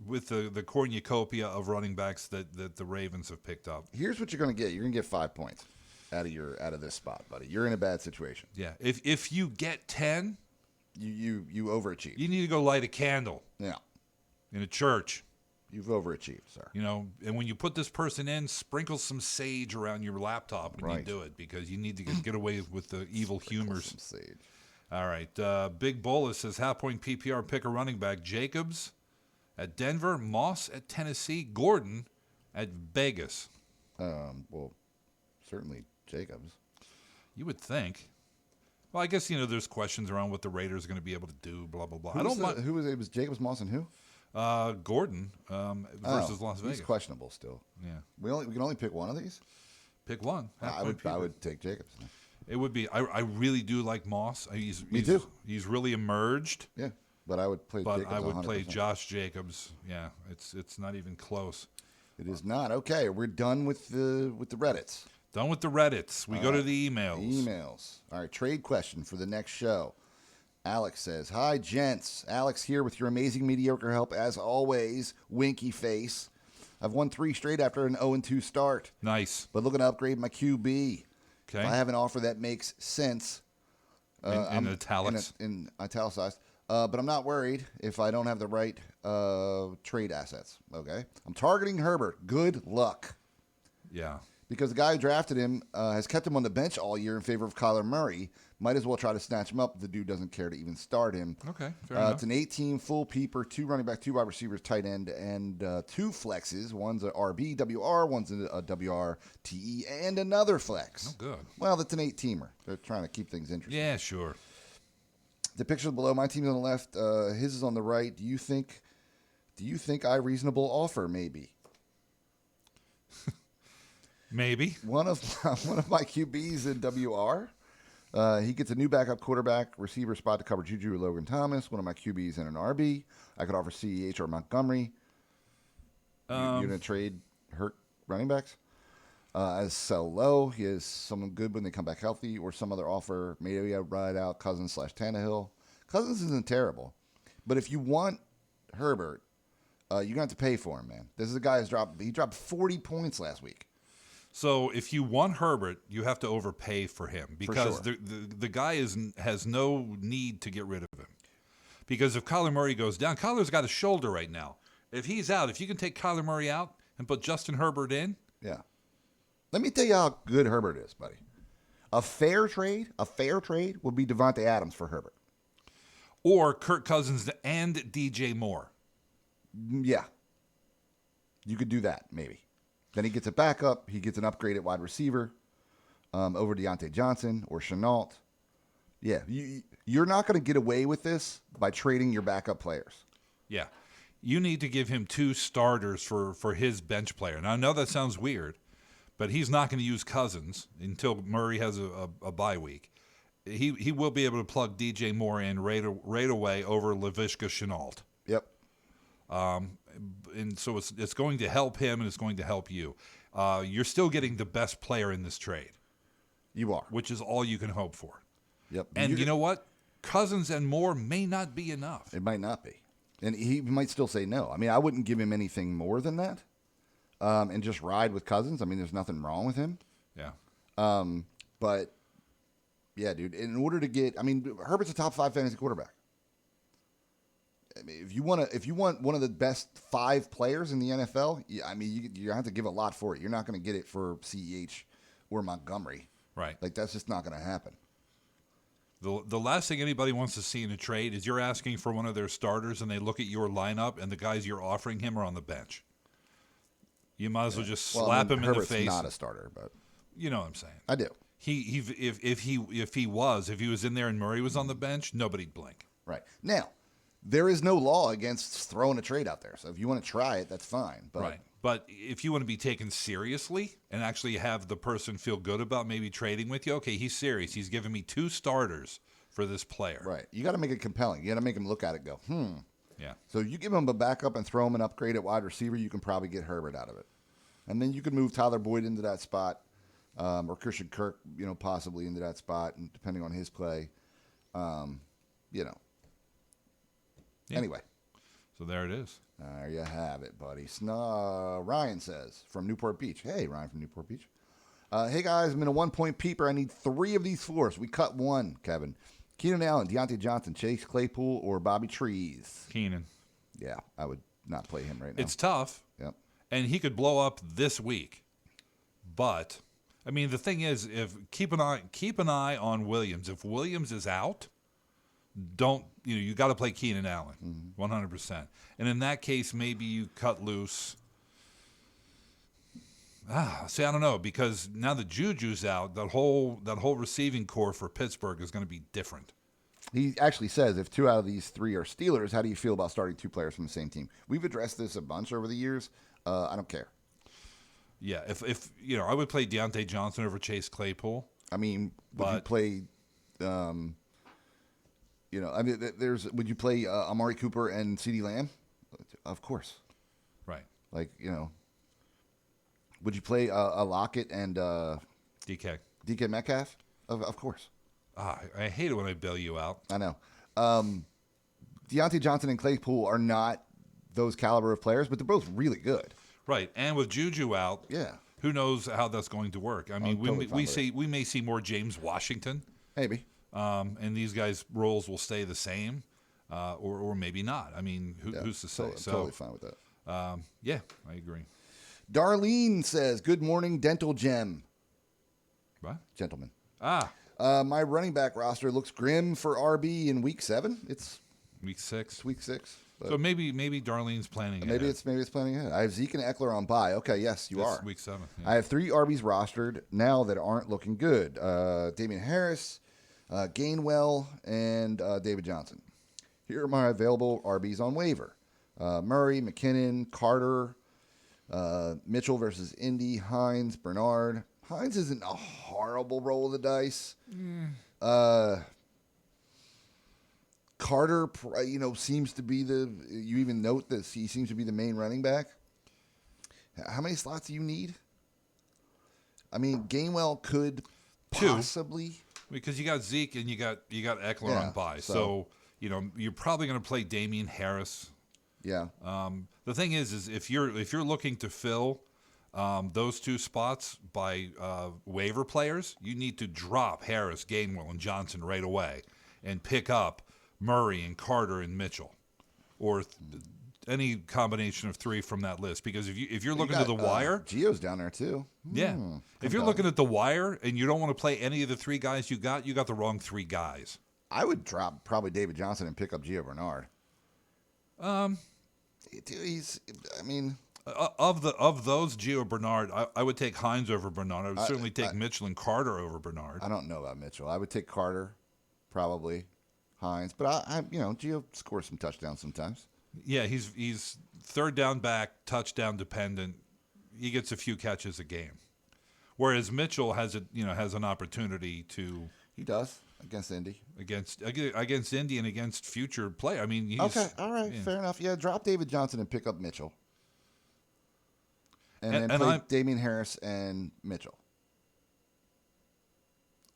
with the cornucopia of running backs that the Ravens have picked up. Here's what you're going to get. You're going to get 5 points out of this spot, buddy. You're in a bad situation. Yeah, if you get 10, you overachieve. You need to go light a candle. Yeah, in a church. You've overachieved, sir. And when you put this person in, sprinkle some sage around your laptop when you do it, because you need to get away with the evil humors. Some sage. All right. Big Bolus says half-point PPR, pick a running back. Jacobs at Denver, Moss at Tennessee, Gordon at Vegas. Well, certainly Jacobs. You would think. Well, I guess, there's questions around what the Raiders are going to be able to do, blah, blah, blah. Who was it? It was Jacobs, Moss, and who? Gordon versus Las Vegas. He's questionable still. Yeah. We can only pick one of these? Pick one. I would take Jacobs. It would be. I really do like Moss. Me too. He's really emerged. Yeah, but I would play. Jacobs I would 100%. play Josh Jacobs. Yeah, it's not even close. It is not. Okay, we're done with the Reddits. Done with the Reddits. We go to the emails. Emails. All right. Trade question for the next show. Alex says, "Hi, gents. Alex here with your amazing mediocre help as always. Winky face. I've won 3 straight after an 0-2 start. Nice. But looking to upgrade my QB. Okay. If I have an offer that makes sense. In italics. In italicized. But I'm not worried if I don't have the right trade assets. Okay. I'm targeting Herbert. Good luck. Yeah. Because the guy who drafted him has kept him on the bench all year in favor of Kyler Murray. Might as well try to snatch him up if the dude doesn't care to even start him. Okay, fair enough. It's an 18 full peeper, 2 running back, 2 wide receivers, tight end, and 2 flexes. One's a RB, WR, one's a WRTE, and another flex. Oh, good. Well, that's an 8-teamer. They're trying to keep things interesting. Yeah, sure. The picture below, my team's on the left, his is on the right. Do you think I reasonable offer, maybe? Maybe. One of my QBs in WR. He gets a new backup quarterback, receiver spot to cover Juju or Logan Thomas. One of my QBs in an RB. I could offer CEH or Montgomery. You're going to trade hurt running backs? As sell low, he is someone good when they come back healthy, or some other offer. Maybe I ride out Cousins / Tannehill. Cousins isn't terrible. But if you want Herbert, you're going to have to pay for him, man. This is a guy who's dropped 40 points last week. So if you want Herbert, you have to overpay for him, because the guy has no need to get rid of him. Because if Kyler Murray goes down, Kyler's got a shoulder right now. If he's out, if you can take Kyler Murray out and put Justin Herbert in. Yeah. Let me tell you how good Herbert is, buddy. A fair trade would be Devontae Adams for Herbert. Or Kirk Cousins and DJ Moore. Yeah. You could do that, maybe. Then he gets a backup. He gets an upgraded wide receiver over Deontay Johnson or Chenault. Yeah, you're not going to get away with this by trading your backup players. Yeah. You need to give him 2 starters for his bench player. Now, I know that sounds weird, but he's not going to use Cousins until Murray has a bye week. he will be able to plug DJ Moore in right away over Laviska Shenault. Yep. And so it's going to help him and it's going to help you. You're still getting the best player in this trade. You are. Which is all you can hope for. Yep. And you know what? Cousins and Moore may not be enough. It might not be. And he might still say no. I mean, I wouldn't give him anything more than that. And just ride with Cousins. I mean, there's nothing wrong with him. Yeah. But, yeah, dude, in order to get – I mean, Herbert's a top 5 fantasy quarterback. I mean, if you want one of the best 5 players in the NFL, I mean, you have to give a lot for it. You're not going to get it for CEH or Montgomery. Right. Like, that's just not going to happen. The last thing anybody wants to see in a trade is you're asking for one of their starters and they look at your lineup and the guys you're offering him are on the bench. You might as well just slap him in the face. Herbert's not a starter, but you know what I'm saying. I do. If he was in there and Murray was on the bench, nobody'd blink. Right. Now, there is no law against throwing a trade out there. So if you want to try it, that's fine. But right. But if you want to be taken seriously and actually have the person feel good about maybe trading with you, okay, he's serious. He's giving me 2 starters for this player. Right. You got to make it compelling. You got to make him look at it and go, Yeah. So you give him a backup and throw him an upgrade at wide receiver, you can probably get Herbert out of it. And then you could move Tyler Boyd into that spot, or Christian Kirk, possibly into that spot, and depending on his play, Yeah. Anyway. So there it is. There you have it, buddy. Ryan says from Newport Beach. Hey, Ryan from Newport Beach. Hey, guys, I'm in a 1-point peeper. I need 3 of these 4. So we cut 1, Kevin. Keenan Allen, Deontay Johnson, Chase Claypool, or Bobby Trees. Keenan. Yeah, I would not play him right now. It's tough. Yep. And he could blow up this week. But, I mean, the thing is, keep an eye on Williams. If Williams is out, you got to play Keenan Allen, 100%. And in that case, maybe you cut loose. I don't know, because now that Juju's out, that whole receiving core for Pittsburgh is going to be different. He actually says if 2 out of these 3 are Steelers, how do you feel about starting 2 players from the same team? We've addressed this a bunch over the years. I don't care. Yeah, if I would play Deontay Johnson over Chase Claypool. I mean, would you play? Would you play Amari Cooper and CeeDee Lamb? Of course. Right. Like, would you play a Lockett and DK Metcalf? Of course. I hate it when I bail you out. I know. Deontay Johnson and Claypool are not those caliber of players, but they're both really good. Right, and with Juju out, yeah, who knows how that's going to work? I mean, we may see more James Washington, maybe, and these guys' roles will stay the same, or maybe not. I mean, who's to say? I'm totally fine with that. Yeah, I agree. Darlene says, "Good morning, Dental Gem." What? Gentlemen. My running back roster looks grim for RB in week 7. It's week 6. It's week 6. So maybe Darlene's planning. Maybe it's planning ahead. I have Zeke and Eckler on bye. Okay, yes, you are. Week 7. Yeah. I have 3 RBs rostered now that aren't looking good. Damian Harris, Gainwell, and David Johnson. Here are my available RBs on waiver: Murray, McKinnon, Carter, Mitchell versus Indy, Hines, Bernard. Hines isn't a horrible roll of the dice. Carter, seems to be you even note this, he seems to be the main running back. How many slots do you need? I mean, Gainwell could 2. possibly. Because you got Zeke and you got Eckler on bye. So, you're probably going to play Damian Harris. Yeah. The thing is if you're looking to fill those 2 spots by waiver players, you need to drop Harris, Gainwell, and Johnson right away and pick up Murray and Carter and Mitchell, or any combination of 3 from that list. Because if you're looking to the wire, Gio's down there too. Yeah, if you're looking at the wire and you don't want to play any of the 3 guys you got the wrong 3 guys. I would drop probably David Johnson and pick up Gio Bernard. Of those, Gio Bernard, I would take Hines over Bernard. I would certainly take Mitchell and Carter over Bernard. I don't know about Mitchell. I would take Carter, probably. Hines, but Gio scores some touchdowns sometimes. Yeah, he's third down back, touchdown dependent. He gets a few catches a game, whereas Mitchell has an opportunity to. He does. Against Indy. Against Indy and against future play. I mean, okay, all right, fair enough. Yeah, drop David Johnson and pick up Mitchell. And then play Damian Harris and Mitchell.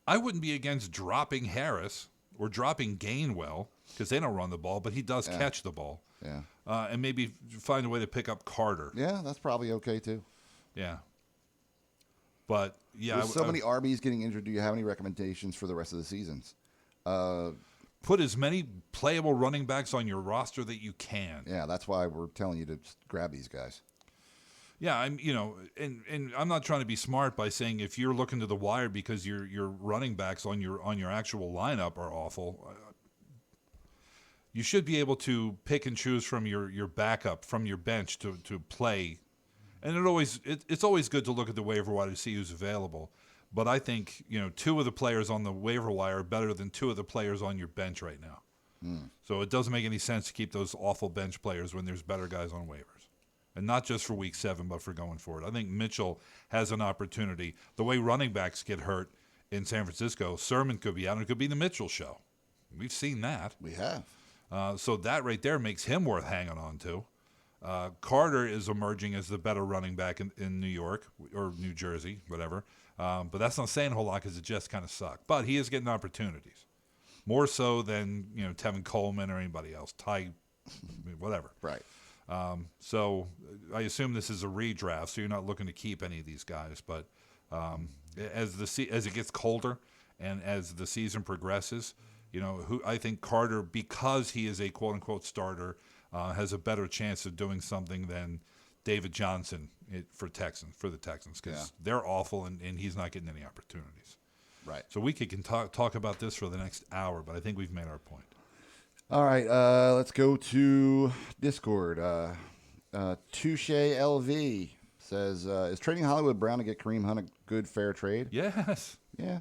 I wouldn't be against dropping Harris or dropping Gainwell because they don't run the ball, but he does catch the ball. Yeah. And maybe find a way to pick up Carter. Yeah, that's probably okay too. Yeah. But, yeah. With so many RBs getting injured, do you have any recommendations for the rest of the seasons? Put as many playable running backs on your roster that you can. Yeah, that's why we're telling you to grab these guys. Yeah, and I'm not trying to be smart by saying if you're looking to the wire because your running backs on your actual lineup are awful. You should be able to pick and choose from your backup, from your bench to play. And it's always good to look at the waiver wire to see who's available. But I think, two of the players on the waiver wire are better than two of the players on your bench right now. So it doesn't make any sense to keep those awful bench players when there's better guys on waivers. And not just for week 7, but for going forward. I think Mitchell has an opportunity. The way running backs get hurt in San Francisco, Sermon could be out, and it could be the Mitchell show. We've seen that. We have. So that right there makes him worth hanging on to. Carter is emerging as the better running back in New York or New Jersey, whatever. But that's not saying a whole lot because it just kind of sucked. But he is getting opportunities. More so than, Tevin Coleman or anybody else. Ty, whatever. Right. So I assume this is a redraft, so you're not looking to keep any of these guys. But as it gets colder and as the season progresses, who I think Carter, because he is a quote unquote starter, has a better chance of doing something than David Johnson for the Texans because they're awful and he's not getting any opportunities. Right. So we can talk about this for the next hour, but I think we've made our point. All right, let's go to Discord. Touche LV says, is trading Hollywood Brown to get Kareem Hunt a good, fair trade? Yes. Yeah.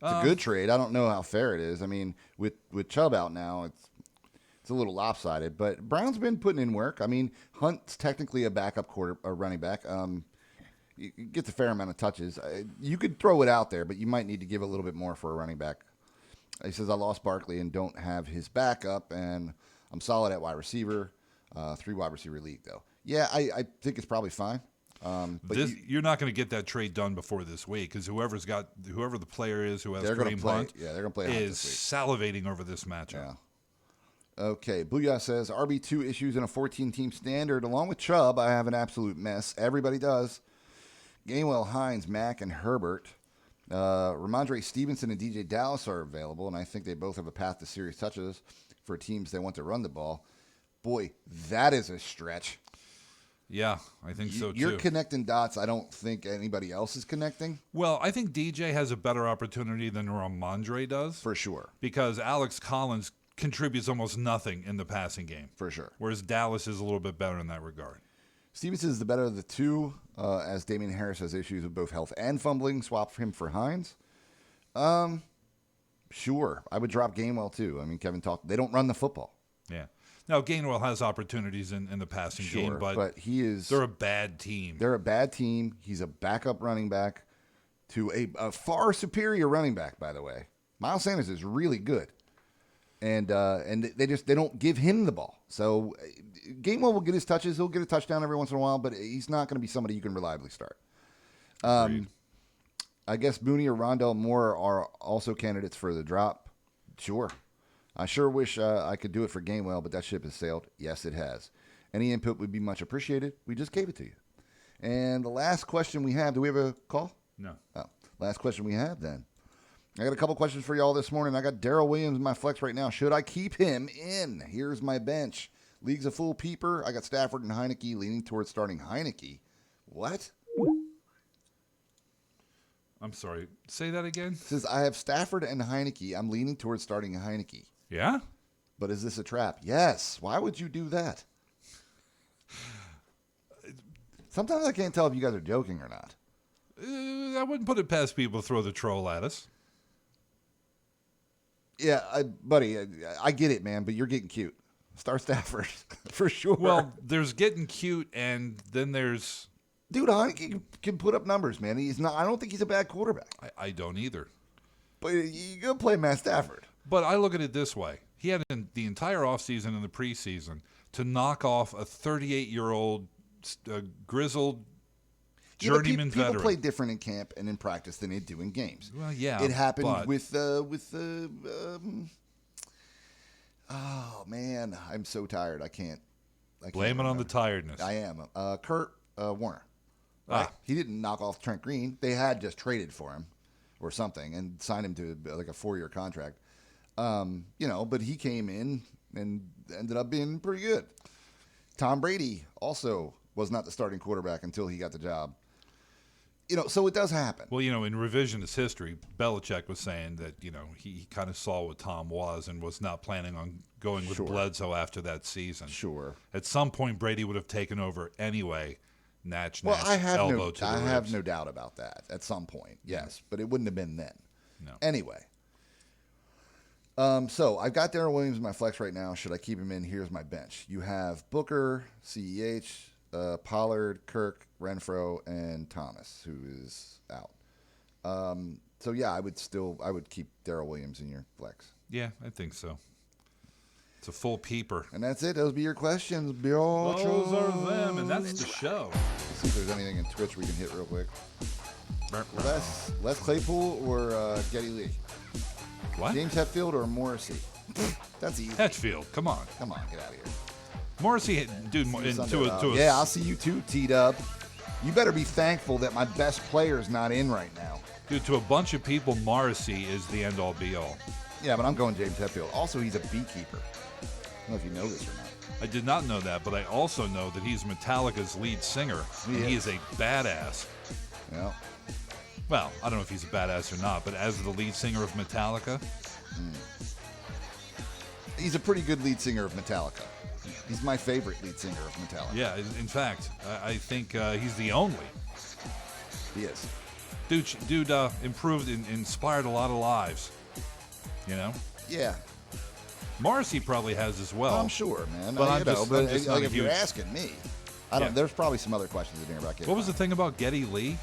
It's a good trade. I don't know how fair it is. I mean, with Chubb out now, it's a little lopsided. But Brown's been putting in work. I mean, Hunt's technically a backup running back. He gets a fair amount of touches. You could throw it out there, but you might need to give a little bit more for a running back. He says, I lost Barkley and don't have his backup, and I'm solid at wide receiver. 3 wide receiver league, though. Yeah, I think it's probably fine. But you're not going to get that trade done before this week because whoever the player is who has Kareem Hunt they're going to play Hunt is salivating over this matchup. Yeah. Okay, Booyah says, RB2 issues in a 14-team standard. Along with Chubb, I have an absolute mess. Everybody does. Gainwell, Hines, Mack, and Herbert. Ramondre Stevenson and DJ Dallas are available, and I think they both have a path to serious touches for teams that want to run the ball. Boy, that is a stretch. Yeah, I think so, too. You're connecting dots I don't think anybody else is connecting. Well, I think DJ has a better opportunity than Ramondre does. For sure. Because Alex Collins contributes almost nothing in the passing game. For sure. Whereas Dallas is a little bit better in that regard. Stevenson is the better of the two, as Damian Harris has issues with both health and fumbling. Swap him for Hines. Sure. I would drop Gainwell, too. I mean, Kevin talked. They don't run the football. Yeah. Now, Gainwell has opportunities in the passing game, but they're a bad team. They're a bad team. He's a backup running back to a far superior running back, by the way. Miles Sanders is really good. And they don't give him the ball. So Gainwell will get his touches. He'll get a touchdown every once in a while, but he's not going to be somebody you can reliably start. I guess Mooney or Rondell Moore are also candidates for the drop. Sure. I sure wish I could do it for Gainwell, but that ship has sailed. Yes, it has. Any input would be much appreciated. We just gave it to you. And the last question we have, do we have a call? No. Oh, last question we have then. I got a couple questions for y'all this morning. I got Darren Williams in my flex right now. Should I keep him in? Here's my bench. League's a full peeper. I got Stafford and Heineke, leaning towards starting Heineke. What? I'm sorry. Say that again? It says I have Stafford and Heineke. I'm leaning towards starting Heineke. Yeah? But is this a trap? Yes. Why would you do that? Sometimes I can't tell if you guys are joking or not. I wouldn't put it past people to throw the troll at us. Yeah, buddy, I get it, man, but you're getting cute. Start Stafford, for sure. Well, there's getting cute, and then there's... Dude, Heineke can put up numbers, man. He's not. I don't think he's a bad quarterback. I don't either. But you go play Matt Stafford. But I look at it this way. He had the entire offseason and the preseason to knock off a 38-year-old grizzled journeyman people veteran. play different in camp and in practice than they do in games. Well, yeah. It happened but with oh, man. I'm so tired. I can't blame it on the tiredness. I am. Kurt Warner. Right? He didn't knock off Trent Green. They had just traded for him or something and signed him to like a 4-year contract. But he came in and ended up being pretty good. Tom Brady also was not the starting quarterback until he got the job. So it does happen. Well, in revisionist history, Belichick was saying that, he kind of saw what Tom was and was not planning on going with Bledsoe after that season. Sure. At some point, Brady would have taken over anyway. Elbow to the I ribs. have no doubt about that at some point, yes. But it wouldn't have been then. No. Anyway. So I've got Darren Williams in my flex right now. Should I keep him in? Here's my bench. You have Booker, CEH, Pollard, Kirk, Renfro, and Thomas, who is out. I would keep Darren Williams in your flex. Yeah, I think so. It's a full peeper. And that's it. Those be your questions. Those are them, and that's the show. Let's see if there's anything in Twitch we can hit real quick. Les Claypool or Geddy Lee? What? James Hetfield or Morrissey? That's easy. Hetfield, come on. Come on, get out of here. Morrissey, dude, yeah, I'll see you too, T-Dub. You better be thankful that my best player's not in right now. Dude, to a bunch of people, Morrissey is the end-all, be-all. Yeah, but I'm going James Hetfield. Also, he's a beekeeper. I don't know if you know this or not. I did not know that, but I also know that he's Metallica's lead singer, and he is a badass. Yeah. Well, I don't know if he's a badass or not, but as the lead singer of Metallica... He's a pretty good lead singer of Metallica. He's my favorite lead singer of Metallica. Yeah, in fact, I think he's the only. He is. Dude improved and inspired a lot of lives. Yeah. Morrissey probably has as well. I'm sure, man. But if you're asking me, there's probably some other questions in here about Geddy. What was the thing about Geddy Lee?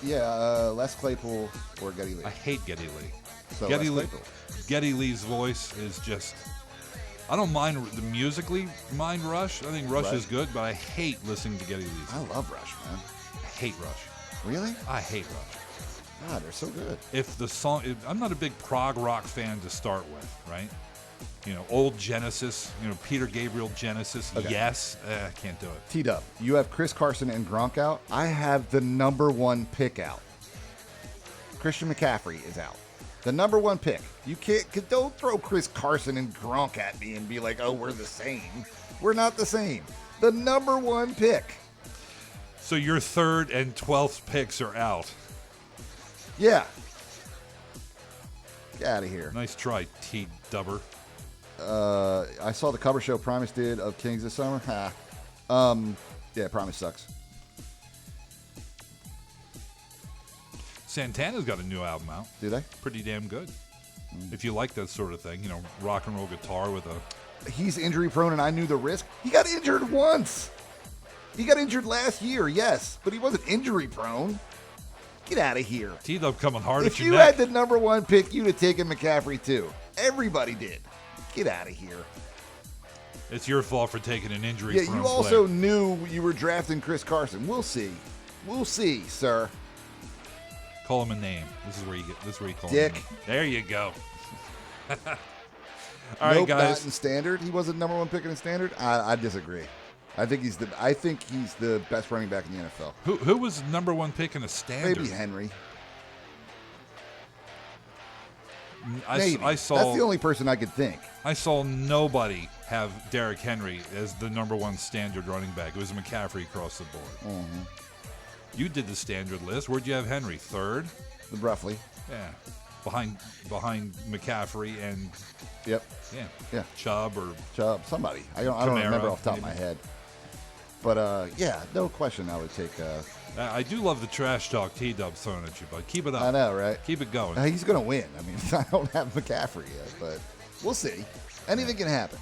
Yeah, Les Claypool or Geddy Lee. I hate Geddy Lee. So Geddy Lee's voice is just... I don't mind mind Rush. I think Rush is good, but I hate listening to Geddy Lee's. I love Rush, man. I hate Rush. Really? I hate Rush. God, they're so good. I'm not a big prog rock fan to start with, right? Old Genesis, Peter Gabriel Genesis. Okay. Yes, I can't do it. T-Dub, you have Chris Carson and Gronk out. I have the number one pick out. Christian McCaffrey is out. The number one pick. Don't throw Chris Carson and Gronk at me and be like, oh, we're the same. We're not the same. The number one pick. So your 3rd and 12th picks are out. Yeah. Get out of here. Nice try, T-Dubber. I saw the cover show Primus did of Kings this summer. Yeah, Primus sucks. Santana's got a new album out. Do they? Pretty damn good. If you like that sort of thing, rock and roll guitar with a... He's injury prone and I knew the risk. He got injured once. He got injured last year, yes, but he wasn't injury prone. Get out of here. T-Dub coming hard at If your you neck. had the number one pick, you'd have taken McCaffrey too. Everybody did. Get out of here. It's your fault for taking an injury. Yeah, you also knew you were drafting Chris Carson. We'll see. We'll see, sir. Call him a name. This is where you call Dick. him a name. There you go. All right, Nope, guys. not in standard. He wasn't number one pick in standard. I disagree. I think he's the best running back in the NFL. Who was number one pick in a standard? Maybe Henry. I saw. That's the only person I could think. I saw nobody have Derrick Henry as the number one standard running back. It was McCaffrey across the board. Mm-hmm. You did the standard list. Where'd you have Henry? 3rd? Roughly. Yeah. Behind McCaffrey and Yep. yeah. Chubb. Somebody. I don't remember off the top of my head. But yeah, no question. I would take. I do love the trash talk T-Dub's throwing at you, bud. Keep it up. I know, right? Keep it going. He's gonna win. I mean, I don't have McCaffrey yet, but we'll see. Anything can happen.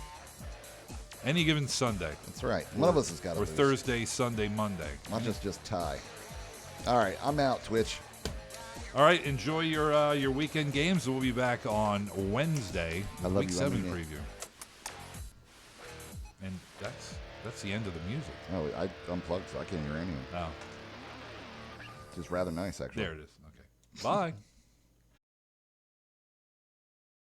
Any given Sunday. That's right. One of us has got to Or lose. Thursday, Sunday, Monday. Not just tie. All right, I'm out, Twitch. All right, enjoy your weekend games. We'll be back on Wednesday, Week 7 preview. And that's the end of the music. Oh, I unplugged, so I can't hear anything. Oh. Just rather nice, actually. There it is. Okay. Bye.